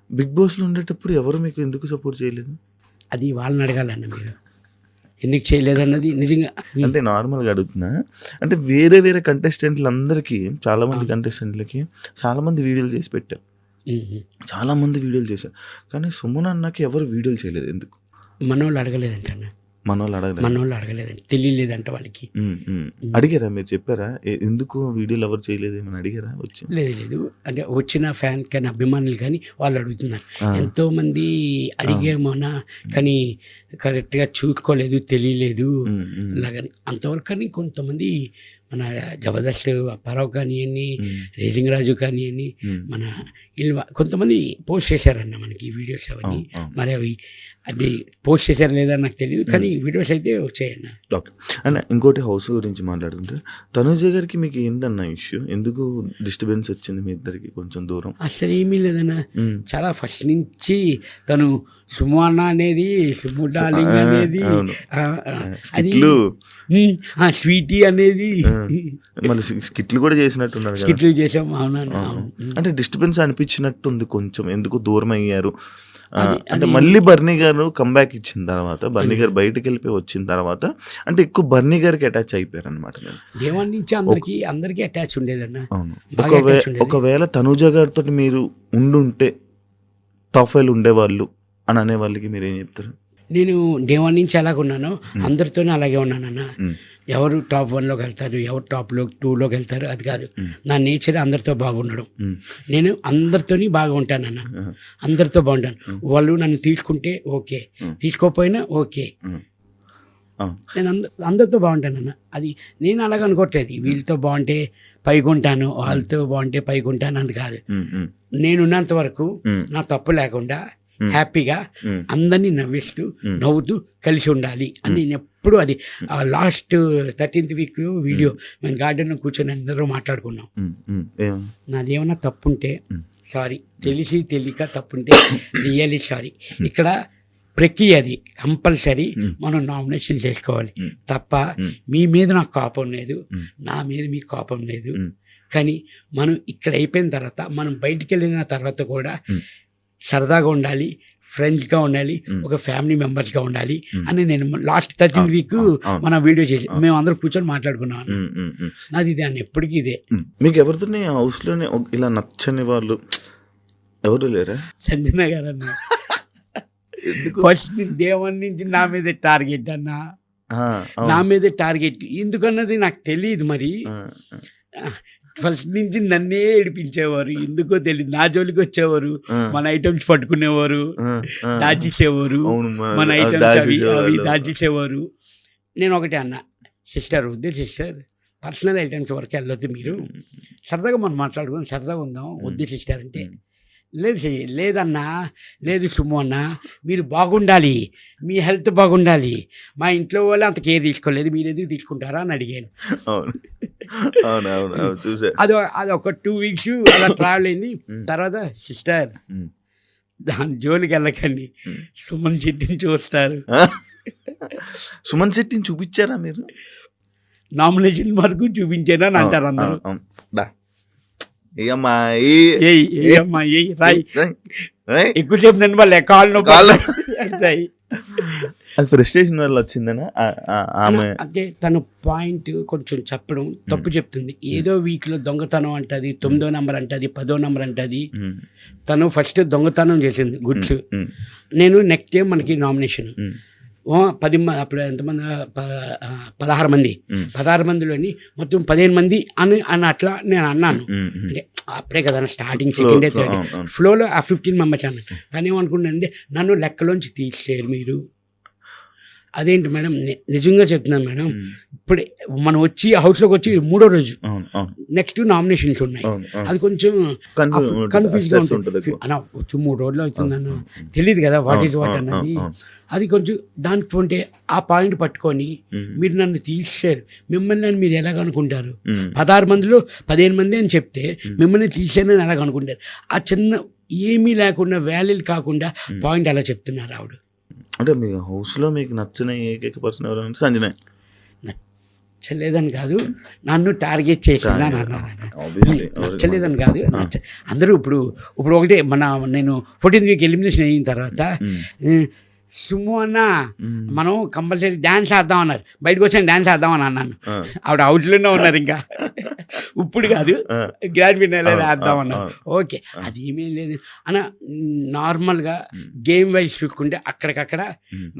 S2: బిగ్ బాస్లో ఉండేటప్పుడు ఎవరు మీకు ఎందుకు సపోర్ట్ చేయలేదు?
S3: అది వాళ్ళని అడగాలన్న, మీరు ఎందుకు చేయలేదన్నది నిజంగా.
S2: అంటే నార్మల్గా అడుగుతున్నా, అంటే వేరే కంటెస్టెంట్లు అందరికీ, చాలా మంది కంటెస్టెంట్లకి చాలా మంది వీడియోలు చేసి పెట్టారు, చాలా మంది వీడియోలు చేశారు. కానీ సుమన్ అన్నకి ఎవరు వీడియోలు చేయలేదు, ఎందుకు?
S3: మనోళ్ళు అడగలేదంట అన్న. మనోళ్ళు అడగలేదండి, తెలియలేదంట వాళ్ళకి.
S2: అడిగారా మీరు, చెప్పారా ఎందుకు వీడియోలు ఎవరు చేయలేదు ఏమని అడిగారా? వచ్చి
S3: లేదు అంటే వచ్చిన ఫ్యాన్ కానీ అభిమానులు కానీ వాళ్ళు అడుగుతున్నారు. ఎంతోమంది అడిగేమోనా కానీ కరెక్ట్గా చూసుకోలేదు, తెలియలేదు అలాగని అంతవరకు. కానీ కొంతమంది మన జబర్దస్త్ అప్పారావు కానివ్వండి, రేజింగ్ రాజు కానివ్వండి, మన కొంతమంది పోస్ట్ చేశారన్న మనకి వీడియోస్ అవన్నీ. మరి అవి అది పోస్ట్ చేశారు లేదా నాకు తెలియదు, కానీ వీడియోస్ అయితే వచ్చాయన్న.
S2: ఓకే అన్న, ఇంకోటి హౌస్ గురించి మాట్లాడుతుంటే, తనుజ గారికి మీకు ఏంటన్న ఇష్యూ? ఎందుకు డిస్టర్బెన్స్ వచ్చింది మీ ఇద్దరికి కొంచెం దూరం?
S3: అసలు ఏమీ లేదన్న, చాలా ఫస్ట్ నుంచి తను సుము అన్న అనేది, సుము డార్లింగ్ అనేది, అది స్వీటీ అనేది,
S2: మళ్ళీ స్కిట్లు కూడా చేసినట్టున్నారు,
S3: స్కిట్లు చేసాం. అవునన్న.
S2: అంటే డిస్టర్బెన్స్ అనిపించినట్టుంది కొంచెం, ఎందుకు దూరం అయ్యారు అంటే? మళ్ళీ బర్నీ గారు కంబ్యాక్ ఇచ్చిన తర్వాత, బర్నీ గారు బయటకు వెళ్ళిపోయి వచ్చిన తర్వాత, అంటే ఎక్కువ బర్నీ గారికి అటాచ్ అయిపోయారు అనమాట.
S3: దేవాన్ నుంచి అందరికీ అటాచ్ ఉండేదన్న.
S2: ఒకవేళ తనుజ గారితో మీరు ఉండుంటే టాప్ 5 ఉండేవాళ్ళు అని అనే వాళ్ళకి మీరు ఏం చెప్తారు?
S3: నేను డే 1 నుంచి అలాగే ఉన్నాను, అందరితోనే అలాగే ఉన్నానన్న. ఎవరు టాప్ 1లోకి వెళ్తారు, ఎవరు టాప్ 2లోకి వెళ్తారు అది కాదు. నా నేచర్ అందరితో బాగుండడం. నేను అందరితోని బాగా ఉంటానన్న, అందరితో బాగుంటాను. వాళ్ళు నన్ను తీసుకుంటే ఓకే, తీసుకోకపోయినా ఓకే, నేను అందరితో బాగుంటానన్న. అది నేను అలాగ అనుకోవట్లేదు, వీళ్ళతో బాగుంటే పైకి ఉంటాను, వాళ్ళతో బాగుంటే పైకి ఉంటాను అది కాదు. నేనున్నంత వరకు నా తప్పు లేకుండా హ్యాపీగా అందరినీ నవ్వుతూ కలిసి ఉండాలి అని నేను ఎప్పుడు, అది లాస్ట్ 13th week వీడియో మేము గార్డెన్లో కూర్చొని అందరూ మాట్లాడుకున్నాం. నాదేమన్నా తప్పుంటే సారీ, తెలియక తప్పుంటే రియల్లీ సారీ. ఇక్కడ ప్రక్రియ అది కంపల్సరీ మనం నామినేషన్ చేసుకోవాలి తప్ప మీ మీద నాకు కోపం లేదు, నా మీద మీకు కోపం లేదు. కానీ మనం ఇక్కడ అయిపోయిన తర్వాత, మనం బయటికి వెళ్ళిన తర్వాత కూడా సరదాగా ఉండాలి, ఫ్రెండ్స్గా ఉండాలి, ఒక ఫ్యామిలీ మెంబర్స్గా ఉండాలి అని నేను లాస్ట్ 13 వీక్ మన వీడియో చేసి మేము అందరూ కూర్చొని మాట్లాడుకున్నాం. నాది ఇదే అన్న, ఎప్పటికీ ఇదే.
S2: మీకు ఎవరితో హౌస్లోనే ఇలా నచ్చని వాళ్ళు ఎవరు లేరా?
S3: సంజన గారు అన్న ఫస్ట్ దేవుని నుంచి నా మీద టార్గెట్ అన్న, నా మీద టార్గెట్ ఎందుకన్నది నాకు తెలియదు. మరి ఫస్ట్ నుంచి నన్నే ఏడిపించేవారు, ఎందుకో తెలియదు. నా జోలికి వచ్చేవారు, మన ఐటమ్స్ పట్టుకునేవారు, దాచేసేవారు, మన ఐటమ్స్ అవి దాచేసేవారు. నేను ఒకటే అన్న, సిస్టర్ వద్దు సిస్టర్, పర్సనల్ ఐటమ్స్ వరకు వెళ్ళొద్దు, మీరు సరదాగా మనం మాట్లాడుకుని సరదాగా ఉందాం, వద్దు సిస్టర్ అంటే, లేదన్నా, లేదు సుమ్ము అన్న, మీరు బాగుండాలి, మీ హెల్త్ బాగుండాలి, మా ఇంట్లో వాళ్ళు అంత కేర్ తీసుకోలేదు, మీరు ఎందుకు తీసుకుంటారా అని అడిగాను. అది ఒక 2 వీక్స్ అలా ట్రావెల్ అయింది. తర్వాత సిస్టర్ దాని జోలికి వెళ్ళకండి, సుమన్ శెట్టిని చూస్తారు.
S2: సుమన్ శెట్టిని చూపించారా మీరు?
S3: నామినేషన్ వరకు చూపించాను అని అంటారు అందరూ. ఎక్కువసేపు నేను వాళ్ళ కాళ్ళు పడతాయి.
S2: అది ఫ్రస్ట్రేషన్ వల్ల వచ్చిందనా?
S3: అంటే తను పాయింట్ కొంచెం చెప్పడం తప్పు చెప్తుంది. ఏదో వీక్లో దొంగతనం అంటది, 9వ నెంబర్ అంటది, 10వ నెంబర్ అంటది. తను ఫస్ట్ దొంగతనం చేసింది గుడ్స్. నేను నెక్స్ట్ టైం మనకి నామినేషన్ 10 మంది, అప్పుడు ఎంతమంది, 16 మంది, 16 మందిలోని మొత్తం 15 మంది అని అట్లా నేను అన్నాను. అంటే అప్పుడే కదా స్టార్టింగ్, సెకండ్ డే, థర్డ్ ఫ్లోలో ఆ 15 మెంబర్స్ అన్నాను. కానీ ఏమనుకుంటుంది, నన్ను లెక్కలోంచి తీసేరు మీరు. అదేంటి మేడం, నిజంగా చెప్తున్నాను మేడం, ఇప్పుడు మనం వచ్చి హౌస్లోకి వచ్చి 3వ రోజు, నెక్స్ట్ నామినేషన్స్ ఉన్నాయి. అది కొంచెం కన్ఫ్యూజ్గా ఉంటుంది అన్న, వచ్చి 3 రోజులు అవుతుందన్న, తెలియదు కదా వాట్ ఈజ్ వాట్ అన్నది. అది కొంచెం దానికి ఉంటే ఆ పాయింట్ పట్టుకొని మీరు నన్ను తీసేశారు, మిమ్మల్ని అని మీరు ఎలాగనుకుంటారు? 16 మందిలో 15 మంది అని చెప్తే మిమ్మల్ని తీసేనని ఎలాగనుకుంటారు? ఆ చిన్న ఏమీ లేకుండా, వ్యాలీలు కాకుండా పాయింట్ అలా చెప్తున్నారు ఆవిడ.
S2: అంటే మీ హౌస్లో మీకు నచ్చిన ఏకైక పర్సన్ ఎవరంటే సంజన.
S3: నచ్చలేదని కాదు, నన్ను టార్గెట్ చేసిందా నచ్చలేదని కాదు. అందరూ ఇప్పుడు ఒకటే, నేను 14th వీక్ ఎలిమినేషన్ అయిన తర్వాత సుమ్ము అన్న మనం కంపల్సరీ డ్యాన్స్ వేద్దాం అన్నారు. బయటకు వచ్చాను డ్యాన్స్ వేద్దామని అన్నాను. ఆవిడ హౌస్లోనే ఉన్నారు, ఇంకా ఇప్పుడు కాదు గ్రాండ్ ఫినాలే వేద్దామన్నారు. ఓకే, అది ఏమేం లేదు అన్న, నార్మల్గా గేమ్ వైజ్ చూసుకుంటే అక్కడికక్కడ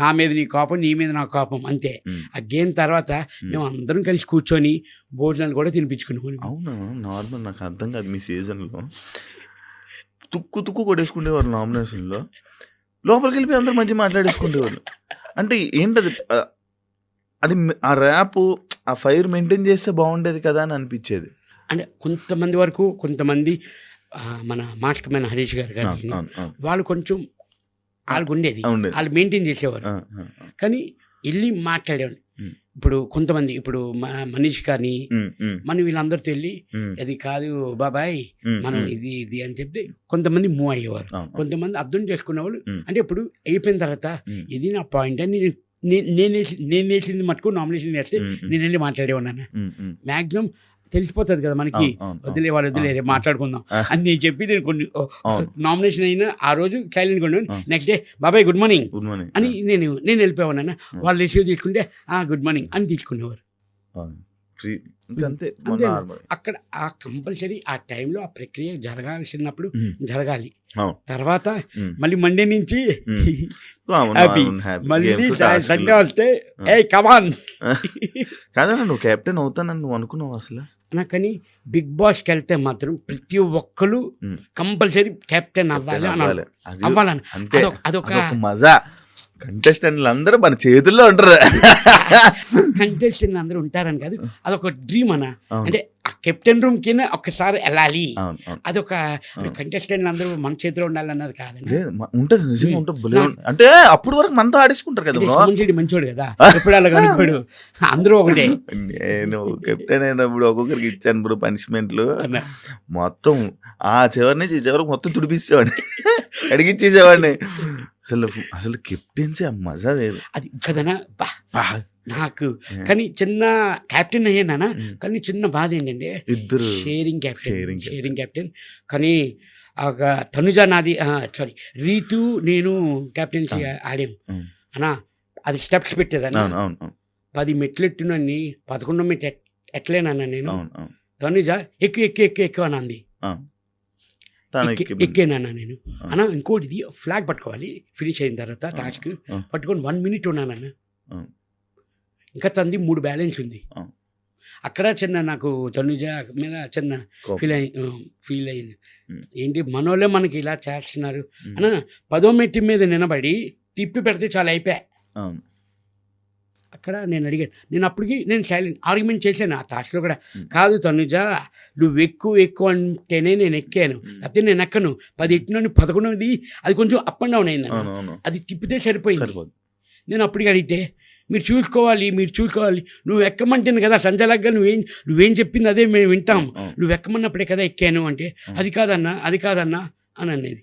S3: నా మీద నీ కోపం, నీ మీద నా కోపం అంతే. ఆ గేమ్ తర్వాత మేము అందరం కలిసి కూర్చొని భోజనాలు కూడా తినిపించుకున్నాం.
S2: అవును, నార్మల్. నాకు అర్థం కాదు, మీ సీజన్లో తుక్కు కొట్టేసుకునేవారు నామినేషన్లో, లోపలికి వెళ్ళిపోయి అందరూ మంచిగా మాట్లాడేసుకునేవాళ్ళు. అంటే ఏంటది, అది ఆ ర్యాప్, ఆ ఫైర్ మెయింటైన్ చేస్తే బాగుండేది కదా అని అనిపించేది.
S3: అంటే కొంతమంది వరకు, కొంతమంది మన మాస్టర్మైన హరీష్ గారు కానీ వాళ్ళు కొంచెం వాళ్ళకు ఉండేది, వాళ్ళు మెయింటైన్ చేసేవారు. కానీ వెళ్ళి మాట్లాడేవాళ్ళు. ఇప్పుడు కొంతమంది, ఇప్పుడు మనీష్ కానీ మన వీళ్ళందరితో వెళ్ళి అది కాదు బాబాయ్ మనం ఇది అని చెప్తే కొంతమంది మూవ్ అయ్యేవారు, కొంతమంది అర్థం చేసుకునేవాళ్ళు. అంటే ఇప్పుడు అయిపోయిన తర్వాత ఇది నా పాయింట్ అని నేను వేసింది మటుకు నామినేషన్ వేస్తే నేను వెళ్ళి మాట్లాడేవాడినా. మ్యాక్సిమం తెలిసిపోతుంది కదా మనకి, వదిలేరే మాట్లాడుకుందాం అని నేను చెప్పి నేను కొన్ని నామినేషన్ అయినా ఆ రోజు సైలెంట్గా ఉన్నాను. నెక్స్ట్ డే బాబాయ్ గుడ్ మార్నింగ్ అని నేను వెళ్ళిపోయాను. వాళ్ళు రిసీవ్ తీసుకుంటే గుడ్ మార్నింగ్ అని తీసుకునేవారు. అక్కడ ఆ కంపల్సరీ ఆ టైంలో ఆ ప్రక్రియ జరగాల్సినప్పుడు జరగాలి. తర్వాత మళ్ళీ మండే నుంచి హ్యాపీ, మళ్ళీ సండే వస్తే ఏ కమాన్
S2: కాదా నువ్వు కెప్టెన్ అవుతానని నువ్వు అనుకున్నావు అసలు?
S3: కానీ బిగ్ బాస్కి వెళ్తే మాత్రం ప్రతి ఒక్కరు కంపల్సరీ కెప్టెన్ అవ్వాలి. అదొక
S2: మజా. కంటెస్టెంట్లు అందరూ మన చేతుల్లో ఉంటారు.
S3: కంటెస్టెంట్లు అందరూ ఉంటారని కాదు, అదొక డ్రీమ్ అన్న. అంటే ఆ కెప్టెన్ రూమ్ కింద ఒక్కసారి వెళ్ళాలి, అదొక కంటెస్టెంట్లు అందరూ మన చేతిలో ఉండాలన్నది కాదండి.
S2: ఉంటుంది, నిజంగా ఉంటుంది. అంటే అప్పుడు వరకు మనతో ఆడేసుకుంటారు కదా.
S3: మంచోడు కదా, ఎప్పుడు అలా కనుకోడు, అందరూ ఒకటే.
S2: నేను కెప్టెన్ అయినప్పుడు ఒక్కొక్కరికి ఇచ్చాను బ్రో పనిష్మెంట్లు. మొత్తం ఆ చివరి నుంచి ఈ చివరికి మొత్తం తుడిపిచ్చేవాడిని, అడిగిచ్చేసేవాడిని. అసలు కెప్టెన్సీ ఆ మజా వేరు.
S3: అది కదనా నాకు. కానీ చిన్న కెప్టెన్ అయ్యానా, కానీ చిన్న బాధ ఏంటంటే
S2: ఇద్దరు
S3: షేరింగ్ కెప్టెన్. కానీ ఒక తనుజ నాది సారీ రీతు నేను కెప్టెన్సీ ఆడాం అన్నా. అది స్టెప్స్ పెట్టేదన్నా.
S2: అవును అవును అవును
S3: 10 మెట్లు ఎట్టునని 11వ మెట్లు ఎట్లేనన్నా నేను.
S2: అవును అవును
S3: తనుజ ఎక్కువ అని అంది.
S2: తను ఎక్కి
S3: ఎక్కేనన్నా నేను. అన్నా ఇంకోటి ఇది ఫ్లాగ్ పట్టుకోవాలి ఫినిష్ అయిన తర్వాత టాస్క్ పట్టుకొని 1 minute ఉన్నానన్న. ఇంకా తంది 3 బ్యాలెన్స్ ఉంది. అక్కడ చిన్న నాకు తనుజ మీద చిన్న ఫీల్ అయింది. ఏంటి మనోళ్ళే మనకి ఇలా చేస్తున్నారు అన్న. 10వ మెట్టు మీద నిలబడి తిప్పి పెడితే చాలా అయిపోయా. అక్కడ నేను అడిగాను. నేను అప్పటికి నేను సైలెంట్ ఆర్గ్యుమెంట్ చేశాను ఆ టాస్క్లో కూడా. కాదు తనుజ నువ్వు ఎక్కువ అంటేనే నేను ఎక్కాను, లేకపోతే నేను ఎక్కను. 10 ఎట్టినని 11ది అది కొంచెం అప్ అండ్ డౌన్ అయింది. అది తిప్పితే సరిపోయింది. నేను అప్పటికి అడిగితే మీరు చూసుకోవాలి నువ్వు ఎక్కమంటేను కదా సంజలగ్గా నువ్వేం చెప్పింది అదే మేము వింటాం, నువ్వు ఎక్కమన్నప్పుడే కదా ఎక్కాను అంటే అది కాదన్నా అని అనేది.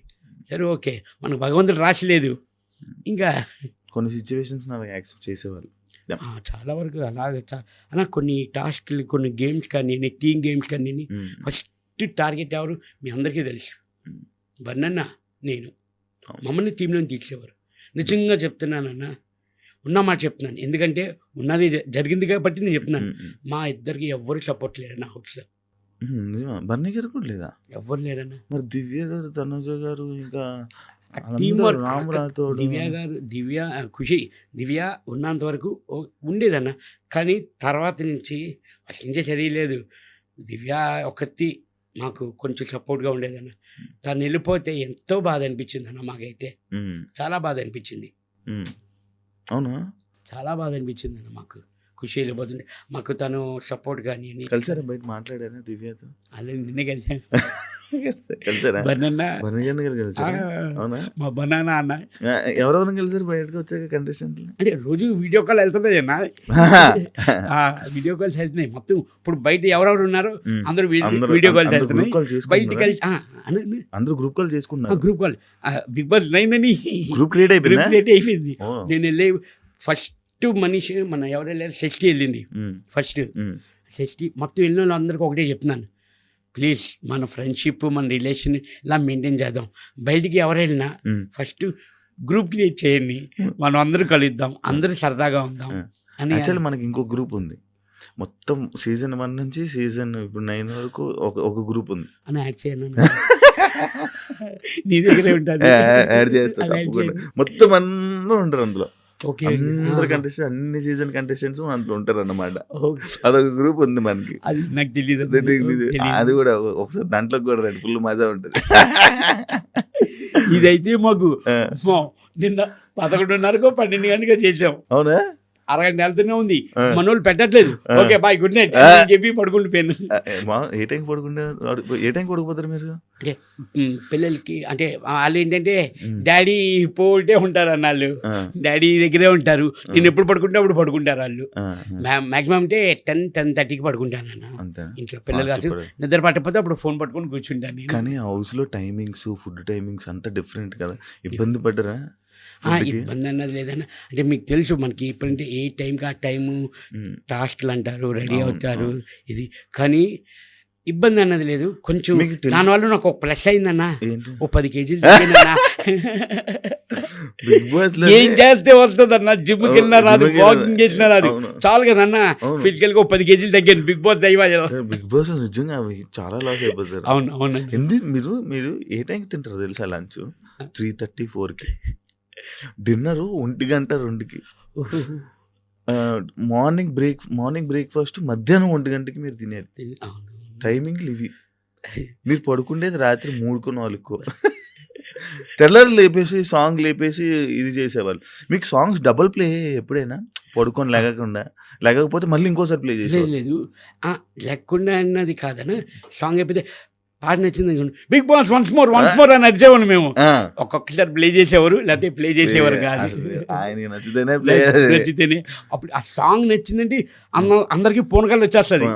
S3: సరే ఓకే, మనకు భగవంతుడు రాసిలేదు. ఇంకా
S2: కొన్ని సిచ్యువేషన్స్ యాక్సెప్ట్ చేసేవాళ్ళు
S3: చాలా వరకు అలాగే అలా కొన్ని టాస్క్లు కొన్ని గేమ్స్ కానీ టీమ్ గేమ్స్ కానీ ఫస్ట్ టార్గెట్ ఎవరు మీ అందరికీ తెలుసు. బన్నన్న నేను మమ్మల్ని టీంలో తీసేవారు. నిజంగా చెప్తున్నానన్నా, ఉన్నమాట చెప్తున్నాను. ఎందుకంటే ఉన్నది జరిగింది కాబట్టి నేను చెప్తున్నాను. మా ఇద్దరికి ఎవ్వరు సపోర్ట్ లేరన్న హౌస్లో.
S2: బన్నీ గారు కూడా లేదా?
S3: ఎవ్వరు లేరన్న.
S2: మరి దివ్య గారు తనుజ గారు ఇంకా
S3: టీమ్ వర్క్ దివ్య గారు దివ్య ఉన్నంత వరకు ఉండేదన్న. కానీ తర్వాత నుంచి అసలు నుంచే చదివలేదు. దివ్య ఒకటి మాకు కొంచెం సపోర్ట్గా ఉండేదన్న. తను వెళ్ళిపోతే ఎంతో బాధ అనిపించింది అన్న. మాకైతే చాలా బాధ అనిపించింది.
S2: అవునా?
S3: చాలా బాధ అనిపించింది అన్న. మాకు ఖుషి వెళ్ళిపోతుండే. మాకు తను సపోర్ట్ కానీ
S2: కలిసారా? బయట మాట్లాడారా దివ్యతో?
S3: అలా నిన్నే కలిసాను.
S2: కలిసారా?
S3: బనానా
S2: అవునా?
S3: మా బనానా అన్న.
S2: ఎవరెవరు కలిసారు బయటకు వచ్చాక కంటెస్టెంట్లు?
S3: అంటే రోజు వీడియో కాల్ వెళ్తున్నాయి అన్న. వీడియో కాల్స్ వెళ్తున్నాయి మొత్తం. ఇప్పుడు బయట ఎవరెవరు ఉన్నారో అందరూ వీడియో కాల్స్ వెళ్తున్నాయి. బయటికి వెళ్ళి
S2: అందరూ గ్రూప్ కాల్ చేసుకున్నారు.
S3: గ్రూప్ కాల్ బిగ్ బాస్ 9 అని
S2: గ్రూప్ క్రియేట్
S3: అయిపోయింది. నేను వెళ్ళే ఫస్ట్ మనిషి మన ఎవరు వెళ్ళారు షష్ఠి వెళ్ళింది. ఫస్ట్ షష్ఠి మొత్తం వెళ్ళిన వాళ్ళు అందరికీ ఒకటే చెప్తున్నాను, ప్లీజ్ మన ఫ్రెండ్షిప్ మన రిలేషన్ ఇలా మెయింటైన్ చేద్దాం. బయటికి ఎవరు వెళ్ళినా ఫస్ట్ గ్రూప్ క్రియేట్ చేయండి, మనం అందరూ కలుద్దాం, అందరూ సరదాగా ఉందాం అని.
S2: యాక్చువల్లీ మనకి ఇంకో గ్రూప్ ఉంది. మొత్తం సీజన్ 1 నుంచి సీజన్ ఇప్పుడు 9 వరకు ఒక గ్రూప్ ఉంది
S3: అని యాడ్ చేయను. నీ దగ్గరే ఉంటుంది.
S2: యాడ్ చేస్తా. మొత్తం అందరూ ఉంటారు అందులో.
S3: ఓకే,
S2: అందరు కంటెస్టెంట్ అన్ని సీజన్ కంటెస్టెంట్స్ అందులో ఉంటారు అన్నమాట. అదొక గ్రూప్ ఉంది మనకి.
S3: అది నాకు తెలియదు.
S2: అది కూడా ఒకసారి దాంట్లో కూడా రండి, ఫుల్ మజా ఉంటుంది.
S3: ఇదైతే మాకు నిన్న 11:30 12 గంటగా చేసాం.
S2: అవునా?
S3: అరగంట వెళ్తూనే ఉంది. మనోళ్ళు పెట్టట్లేదు. ఓకే బాయ్ గుడ్ నైట్ చెప్పి పడుకుంటుపోయాను.
S2: ఏ టైం పడుకుపోతారు మీరు?
S3: అంటే పిల్లలకి అంటే వాళ్ళు ఏంటంటే డాడీ పోల్టే ఉంటారు అన్న. వాళ్ళు డాడీ దగ్గరే ఉంటారు. నేను ఎప్పుడు పడుకుంటే అప్పుడు పడుకుంటారు వాళ్ళు. మాక్సిమం అంటే 10-10:30కి పడుకుంటాను అన్న ఇంట్లో. పిల్లలు కాదు నిద్ర పట్టకపోతే అప్పుడు ఫోన్ పట్టుకొని కూర్చుంటాను.
S2: కానీ హౌస్ లో టైమింగ్స్ ఫుడ్ టైమింగ్స్ అంతా డిఫరెంట్ కదా, ఇబ్బంది పడ్డరా?
S3: ఇబ్బంది అన్నది లేదన్న. అంటే మీకు తెలుసు మనకి ఇప్పుడంటే ఏ టైంకి ఆ టైము టాస్క్లు అంటారు, రెడీ అవుతారు ఇది. కానీ ఇబ్బంది అన్నది లేదు. కొంచెం దానివల్ల నాకు ఒక ప్లస్ అయిందన్న. ఓ 10 kgs తగ్గిందన్న. ఏం చేస్తే వస్తుందన్న, జిమ్కి వెళ్ళినా రాదు, వాకింగ్ చేసినా రాదు, చాలు కదన్న. ఫిజికల్ గా 10 kgs తగ్గాను. బిగ్ బాస్ దైవాలు.
S2: బిగ్ బాస్ నిజంగా చాలా లాస్ అయిపోతారు.
S3: అవును అవును.
S2: ఎందుకు మీరు ఏ టైంకి తింటారు తెలుసా? లంచ్ 3:30-4కి, డిన్నరు 1 గంట 2కి, మార్నింగ్ బ్రేక్ఫాస్ట్ మధ్యాహ్నం 1 గంటకి మీరు తినేది. టైమింగ్లు ఇవి. మీరు పడుకుండేది రాత్రి 3-4. తెల్లరు లేపేసి సాంగ్ లేపేసి ఇది చేసేవాళ్ళు. మీకు సాంగ్స్ డబుల్ ప్లే ఎప్పుడైనా పడుకొని లేకపోతే మళ్ళీ ఇంకోసారి ప్లే చేసే?
S3: లేదు లేకుండా అన్నది కాదన్న. సాంగ్ అయిపోతే పాట నచ్చింది బిగ్ బాస్ వన్స్ మోర్ అని అరిచేవాళ్ళు మేము. ఒక్కొక్కసారి ప్లే చేసేవారు, లేకపోతే ప్లే చేసేవారు కాదు.
S2: ఆయన
S3: నచ్చితేనే అప్పుడు ఆ సాంగ్ నచ్చిందంటే అందరికి ఫోన్ కాల్ వచ్చేస్తుంది.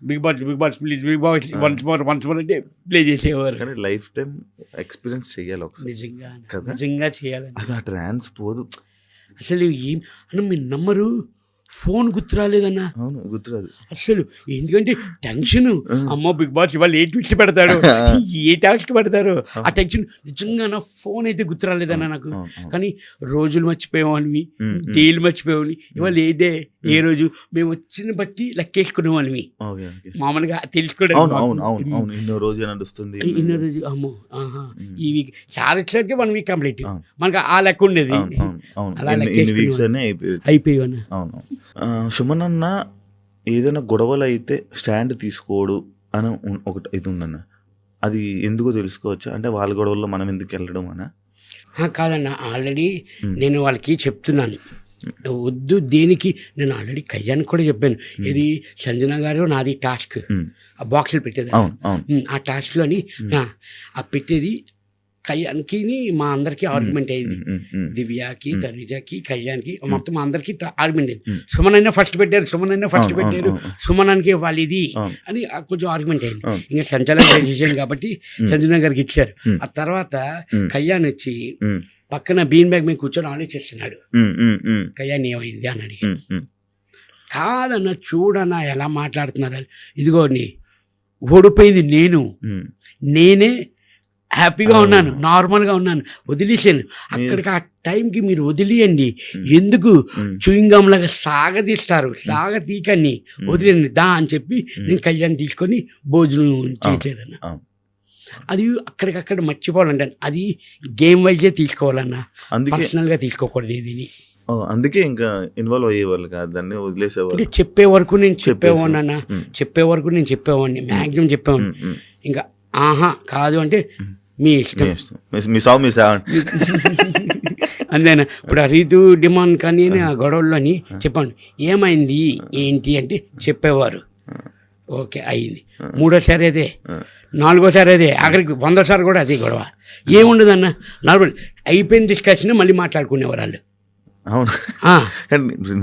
S3: Bigg Boss please Bigg Boss once more అంటే ప్లే చేసేవారు.
S2: కానీ లైఫ్ టైం ఎక్స్పీరియన్స్ చేయాలి ఒకసారి.
S3: నిజంగా చేయాలి.
S2: అది ఆ ట్రాన్స్ పోదు
S3: అసలు. ఏం అన్న మీరు నమ్మరు, ఫోన్ గుర్తు రాలేదన్నా.
S2: అవును, గుర్తురాదు
S3: అసలు ఎందుకంటే టెన్షన్, అమ్మో బిగ్ బాస్ ఇవాళ ఏ ట్విస్ట్ పెడతాడు, ఏ టాస్క్ పెడతారు, ఆ టెన్షన్. నిజంగా నా ఫోన్ అయితే గుర్తు రాలేదన్నా నాకు. కానీ రోజులు మర్చిపోయేవాళ్ళవి, డేలు మర్చిపోయేవాళ్ళవి. ఇవాళ ఏ డే ఏ రోజు మేము వచ్చిన బట్టి లెక్కేసుకునేవాళ్ళవి. మామూలుగా తెలుసుకోవడం
S2: ఇన్నో రోజు నడుస్తుంది,
S3: ఇన్నో రోజు అమ్మో ఈ వీక్ చాలా వచ్చేసరికి 1 వీక్ కంప్లీట్, మనకు ఆ లెక్క ఉండేది. అలా అయిపోయాను.
S2: అవును. సుమన్ అన్న ఏదైనా గొడవలు అయితే స్టాండ్ తీసుకోడు అని ఒకటి ఇది ఉందన్న, అది ఎందుకో తెలుసుకోవచ్చా? అంటే వాళ్ళ గొడవల్లో మనం ఎందుకు వెళ్ళడం అన్న?
S3: కాదన్న, ఆల్రెడీ నేను వాళ్ళకి చెప్తున్నాను వద్దు దేనికి. నేను ఆల్రెడీ కళ్యాణ్కి కూడా చెప్పాను, ఇది సంజన గారు నాది టాస్క్, ఆ బాక్సులు పెట్టేది ఆ టాస్క్లోని ఆ పెట్టేది కళ్యాణ్కి మా అందరికీ ఆర్గ్యుమెంట్ అయింది. దివ్యకి, తనుజకి, కళ్యాణ్కి మొత్తం అందరికీ ఆర్గ్యుమెంట్ అయింది. సుమన్ అయినా ఫస్ట్ పెట్టారు, సుమనానికి వాళ్ళు ఇది అని కొంచెం ఆర్గ్యుమెంట్ అయింది. ఇంకా సంచలన డెసిషన్ కాబట్టి సంజన గారికి ఇచ్చారు. ఆ తర్వాత కళ్యాణ్ వచ్చి పక్కన బీన్ బ్యాగ్ మీద కూర్చొని ఆలోచిస్తున్నాడు, కళ్యాణ్ ఏమైంది అని అడిగి. కాదన్న చూడన్నా ఎలా మాట్లాడుతున్నారు, ఇదిగో నీ ఓడిపోయింది నేనే హ్యాపీగా ఉన్నాను, నార్మల్గా ఉన్నాను, వదిలేసాను. అక్కడికి ఆ టైంకి మీరు వదిలేయండి, ఎందుకు చూయింగం లాగా సాగతీకని వదిలేండి దా అని చెప్పి నేను కళ్యాణ్ తీసుకొని భోజనం చేసేదన్న. అది అక్కడికక్కడ మర్చిపోవాలంటే అది గేమ్ వైజే తీసుకోవాలన్నా, పర్సనల్గా తీసుకోకూడదు ఏదిని.
S2: అందుకే ఇంకా ఇన్వాల్వ్ అయ్యేవాళ్ళు కాదు, దాన్ని వదిలేసేవాళ్ళు.
S3: అంటే చెప్పే వరకు నేను చెప్పేవాడిని మ్యాక్సిమం చెప్పేవాడిని. ఇంకా కాదు అంటే మీ ఇష్టం,
S2: మీ సాగు మీ సాగు
S3: అంతేనా. ఇప్పుడు ఆ రీతు డిమాండ్ కానీ ఆ గొడవల్లోని చెప్పండి ఏమైంది ఏంటి అంటే చెప్పేవారు, ఓకే అయింది. మూడోసారి అదే, నాలుగోసారి అదే, ఆఖరికి 100సారి కూడా అదే గొడవ. ఏముండదన్న, నార్మల్ అయిపోయిన డిస్కషన్ మళ్ళీ మాట్లాడుకునేవారు వాళ్ళు.
S2: అవును,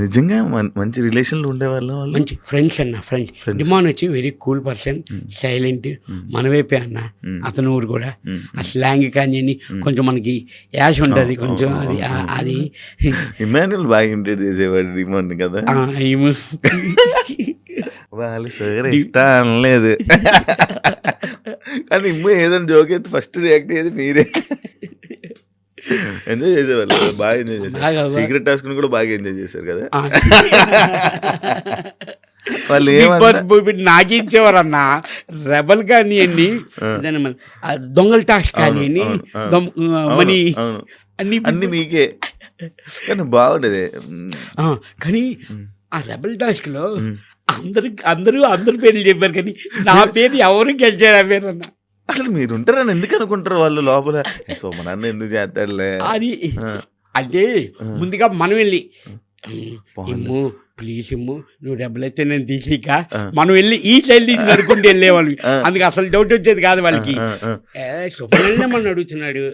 S2: నిజంగా మంచి రిలేషన్లు ఉండేవాళ్ళు,
S3: మంచి ఫ్రెండ్స్ అన్న. ఫ్రెండ్స్ డిమాండ్ వచ్చి వెరీ కూల్ పర్సన్, సైలెంట్, మనవైపే అన్న అతను ఊరు కూడా. ఆ స్లాంగ్ కానీ కొంచెం మనకి యాష్ ఉంటుంది కొంచెం, అది
S2: ఇమాన్యుల్ బాగా ఇంట్రెడ్ చేసేవాడు డిమాండ్ కదా. వాళ్ళు సరే ఇస్తా అనలేదు కానీ ఇమ్ము ఏదైనా జోక్ అయితే ఫస్ట్ రియాక్ట్ అయ్యేది మీరే. ఎంజాయ్ చేసేవాళ్ళు, బాగా ఎంజాయ్ చేశారు. సీక్రెట్ టాస్క్ కూడా బాగా ఎంజాయ్ చేశారు కదా వాళ్ళు.
S3: నాకించేవారు అన్న రెబల్ కానీ దొంగల టాస్క్ కానీ మనీ
S2: అన్ని మీకే, కానీ బాగుండేది.
S3: కానీ ఆ రెబల్ టాస్క్ లో అందరూ పేర్లు చెప్పారు, కానీ నా పేరు ఎవరు గెలిచారు ఆ పేరు అన్న.
S2: అసలు మీరు ఉంటారని ఎందుకు అనుకుంటారు వాళ్ళు లోపల, సోమనాన్న ఎందుకు చేస్తాడులే
S3: అది. అంటే ముందుగా మనం వెళ్ళి ఇమ్ము ప్లీజ్ ఇమ్ము నువ్వు డబ్బులు అయితే నేను తీసిక మనం వెళ్ళి ఈ సైడ్ నుంచి నరుకుంటూ వెళ్ళేవాళ్ళు. అందుకు అసలు డౌట్ వచ్చేది కాదు వాళ్ళకి, సుమన్ మనం అడుగుతున్నాడు,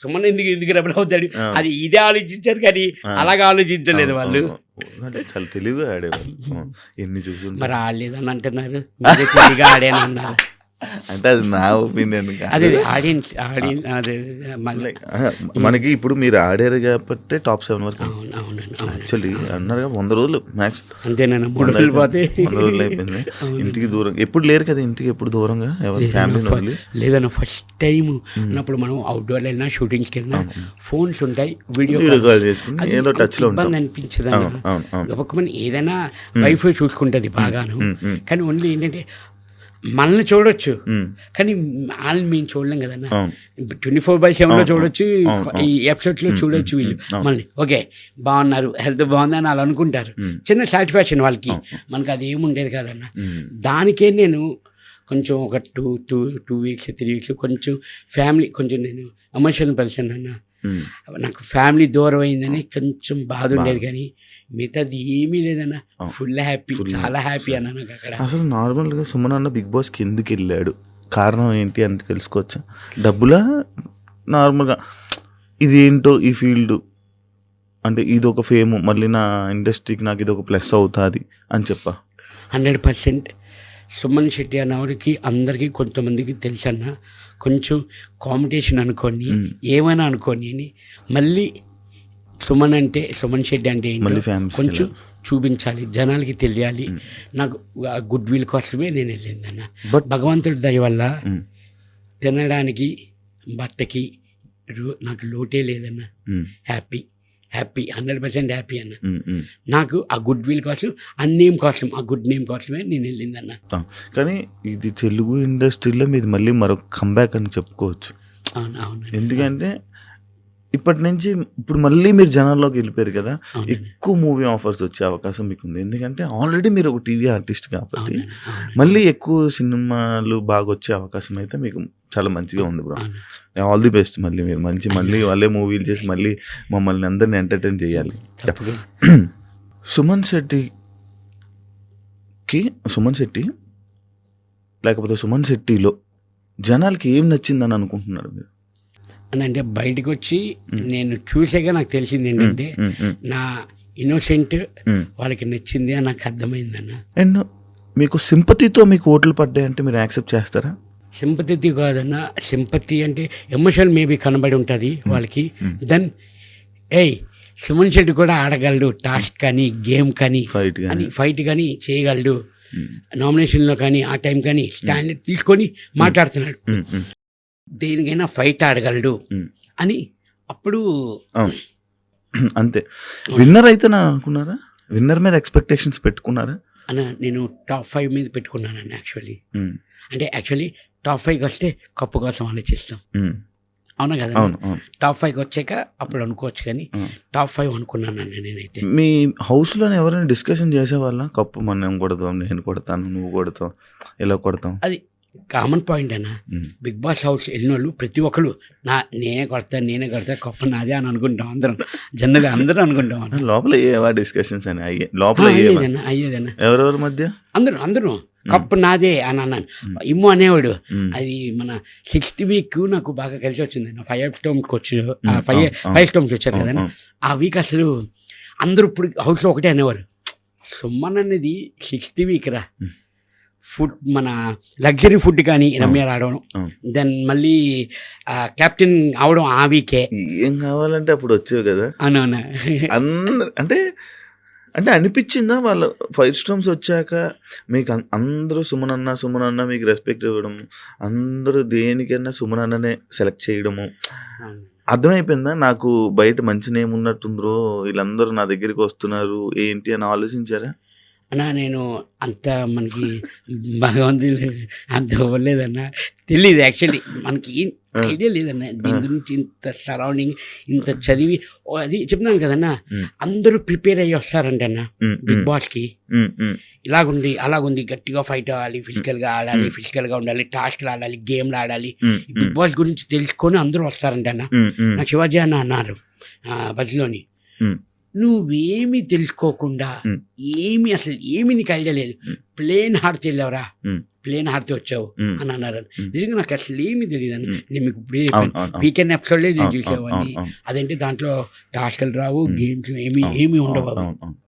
S3: సుమన్ ఎందుకు డబ్బులు అవుతాడు, అది ఇదే ఆలోచించారు కానీ అలాగే ఆలోచించలేదు వాళ్ళు.
S2: చాలా తెలివిగా ఆడేవాళ్ళు. ఎన్ని చూసి
S3: మరి ఆడలేదని అంటున్నారు, మీరే తెలివిగా ఆడానన్నారు.
S2: అంటే అది నా ఒపీనియన్.
S3: అదే ఆడియన్స్ అదే
S2: మనకి ఇప్పుడు మీరు ఆడారు కాబట్టి టాప్ 7 వరకు. యాక్చువల్లీ అన్నారు 100 రోజులు మ్యాక్స్,
S3: అంతేనా? 3 రోజులు పోతే
S2: 100 రోజులు అయిపోయింది. ఇంటికి దూరం ఎప్పుడు లేరు కదా, ఇంటికి ఎప్పుడు దూరంగా ఎవరి ఫ్యామిలీ
S3: లేదన్న. ఫస్ట్ టైం అన్నప్పుడు మనం అవుట్డోర్ వెళ్ళినా షూటింగ్స్కి వెళ్ళినా ఫోన్స్ ఉంటాయి, వీడియో
S2: కాల్ చేసుకుని ఏదో టచ్ లో
S3: ఇబ్బంది అనిపించదు అన్న. ఒక ఏదైనా వైఫై చూసుకుంటుంది బాగాను, కానీ ఓన్లీ ఏంటంటే మనల్ని చూడొచ్చు కానీ వాళ్ళని మేము చూడలేం కదన్నా. 24/7 చూడొచ్చు, ఈ ఎపిసోడ్స్లో చూడొచ్చు వీళ్ళు మనల్ని. ఓకే బాగున్నారు, హెల్త్ బాగుంది అని వాళ్ళు అనుకుంటారు, చిన్న సాటిస్ఫాక్షన్ వాళ్ళకి. మనకు అది ఏముండేది కాదన్న. దానికే నేను కొంచెం ఒక 2 వీక్స్ 3 వీక్స్ కొంచెం ఫ్యామిలీ, కొంచెం నేను ఎమోషనల్ పర్సన్ అన్న. నాకు ఫ్యామిలీ దూరం అయిందని కొంచెం బాధ ఉండేది, కానీ మిగతాది ఏమీ లేదన్న. ఫుల్ హ్యాపీ, చాలా హ్యాపీ అన్న నాకు అక్కడ.
S2: అసలు నార్మల్గా సుమన్ అన్న బిగ్ బాస్కి ఎందుకు వెళ్ళాడు, కారణం ఏంటి అంటే తెలుసుకోవచ్చా? డబ్బులా, నార్మల్గా ఇది ఏంటో ఈ ఫీల్డ్ అంటే ఇది ఒక ఫేమ్, మళ్ళీ నా ఇండస్ట్రీకి నాకు ఇది ఒక ప్లస్ అవుతుంది అని చెప్పా?
S3: 100% సుమన్ శెట్టి అన్నవాడికి అందరికీ కొంతమందికి తెలుసు అన్న. కొంచెం కాంపిటీషన్ అనుకోని ఏమైనా అనుకోని అని మళ్ళీ సుమన్ శెట్టి అంటే ఏంటో కొంచెం చూపించాలి, జనాలకి తెలియాలి.
S2: మ్.
S3: నాకు ఆ గుడ్ విల్ కోసమే నేను వెళ్ళిందన్న.
S2: బట్
S3: భగవంతుడి దయ వల్ల
S2: మ్,
S3: తినడానికి, బట్టకి నాకు లోటే లేదన్న.
S2: మ్,
S3: హ్యాపీ 100% హ్యాపీ అన్న.
S2: మ్, మ్.
S3: నాకు ఆ గుడ్ విల్ కోసం, ఆ నేమ్ కోసం, ఆ గుడ్ నేమ్ కోసమే నేను వెళ్ళిందన్న.
S2: కానీ ఇది తెలుగు ఇండస్ట్రీలో మీది మళ్ళీ మరొక కంబ్యాక్ అని చెప్పుకోవచ్చు.
S3: అవును
S2: ఎందుకంటే ఇప్పటి నుంచి ఇప్పుడు మళ్ళీ మీరు జనాల్లోకి వెళ్ళిపోయారు కదా, ఎక్కువ మూవీ ఆఫర్స్ వచ్చే అవకాశం మీకు ఉంది. ఎందుకంటే ఆల్రెడీ మీరు ఒక టీవీ ఆర్టిస్ట్ కాబట్టి మళ్ళీ ఎక్కువ సినిమాలు బాగా వచ్చే అవకాశం అయితే మీకు చాలా మంచిగా ఉంది బ్రో. All the best. మళ్ళీ మీరు మళ్ళీ వాళ్ళే మూవీలు చేసి మళ్ళీ మమ్మల్ని అందరిని ఎంటర్టైన్ చేయాలి. సుమన్ శెట్టి లేకపోతే సుమన్ శెట్టిలో జనాలకి ఏం నచ్చిందని అనుకుంటున్నారు మీరు?
S3: అని అంటే బయటకు వచ్చి నేను చూసాక నాకు తెలిసింది ఏంటంటే నా ఇన్నోసెంట్ వాళ్ళకి నచ్చింది అని నాకు అర్థమైందన్న.
S2: అండ్ మీకు సింపతితో మీకు ఓట్లు పడ్డాయంటే మీరు యాక్సెప్ట్ చేస్తారా?
S3: సింపతి కాదన్న, సింపతి అంటే ఎమోషన్ మేబీ కనబడి ఉంటుంది వాళ్ళకి. దెన్ సుమన్ శెట్టి కూడా ఆడగలడు, టాస్క్ కానీ గేమ్ కానీ ఫైట్ కానీ చేయగలడు, నామినేషన్లో కానీ ఆ టైం కానీ స్టాండ్ తీసుకొని మాట్లాడుతున్నాడు, దేనికైనా ఫైట్ ఆడగలడు అని. అప్పుడు
S2: అంతే. విన్నర్ అయితే నా అనుకున్నారా? విన్నర్ మీద ఎక్స్పెక్టేషన్స్ పెట్టుకున్నారా?
S3: అన్న నేను టాప్ 5 మీద పెట్టుకున్నానండి యాక్చువల్లీ. అంటే యాక్చువల్లీ టాప్ 5కి వస్తే కప్పు కోసం ఆలోచిస్తాం, అవునా కదా? టాప్ 5కి వచ్చాక అప్పుడు అనుకోవచ్చు, కానీ టాప్ 5 అనుకున్నానండి నేనైతే.
S2: మీ హౌస్లో ఎవరైనా డిస్కషన్ చేసేవాళ్ళ? కప్పు మనం కొడతాం, నేను కొడతాను, నువ్వు కొడతావు, ఇలా కొడతాం,
S3: అది కామన్ పాయింట్ అన్న. బిగ్ బాస్ హౌస్ వెళ్ళిన వాళ్ళు ప్రతి ఒక్కరు నేనే కొడతా కప్పు నాదే అని అనుకుంటాం అందరం, జనరల్గా అందరూ అనుకుంటాం.
S2: లోపల ఏవా డిస్కషన్స్ అని లోపల
S3: అయ్యేదన్న
S2: ఎవరెవరి మధ్య అందరూ
S3: కప్పు నాదే అని అన్నాను. ఇమ్ము అనేవాడు. అది మన 6th వీక్ నాకు బాగా కలిసి వచ్చింది. 5 స్టోమ్కి వచ్చి 5 స్టోమ్కి వచ్చారు కదా. ఆ వీక్ అసలు అందరూ ఇప్పుడు హౌస్లో ఒకటే అనేవారు, సుమన్ అనేది 6th వీక్ రా, ఫుడ్ మన లగ్జరీ ఫుడ్ కానీ రమ్య రావడం, దెన్ మళ్ళీ కెప్టెన్ అవడం ఆ వీకే.
S2: ఏం కావాలంటే అప్పుడు వచ్చేవి కదా
S3: అవునవునా.
S2: అంటే అనిపించిందా వాళ్ళ 5 స్టోమ్స్ వచ్చాక మీకు అందరూ సుమన్ అన్న మీకు రెస్పెక్ట్ ఇవ్వడం, అందరూ దేనికైనా సుమన్ అన్ననే సెలెక్ట్ చేయడము అర్థమైపోయిందా? నాకు బయట మంచి నేమ్ ఉన్నట్టుందో, వీళ్ళందరూ నా దగ్గరికి వస్తున్నారు ఏంటి అని ఆలోచించారా?
S3: అన్నా నేను అంత మనకి భగవంతుడు అంత ఇవ్వలేదన్న, తెలియదు యాక్చువల్లీ, మనకి ఐడియా లేదన్న దీని గురించి. ఇంత సరౌండింగ్, ఇంత చదివి అది చెప్తున్నాను కదన్న, అందరూ ప్రిపేర్ అయ్యి వస్తారంట అన్న బిగ్ బాస్కి. ఇలాగుంది అలాగుంది, గట్టిగా ఫైట్ అవ్వాలి, ఫిజికల్గా ఆడాలి, ఫిజికల్గా ఉండాలి, టాస్క్లు ఆడాలి, గేమ్లు ఆడాలి, బిగ్ బాస్ గురించి తెలుసుకొని అందరూ వస్తారంట అన్న. నాకు శివాజీ అన్న అన్నారు బస్లోని, నువ్వేమి తెలుసుకోకుండా అసలు ఏమి నీకు ఐడియా లేదు, ప్లేన్ హార్ట్ వెళ్ళావురా, ప్లేన్ హార్ట్ వచ్చావు అని అన్నారు. నిజంగా నాకు అసలు ఏమి తెలియదు అని. నేను మీకు ఇప్పుడే వీకెండ్ ఎపిసోడ్లే నేను చూసేవాడిని. అదంటే దాంట్లో టాస్క్లు రావు, గేమ్స్ ఏమి ఉండవు.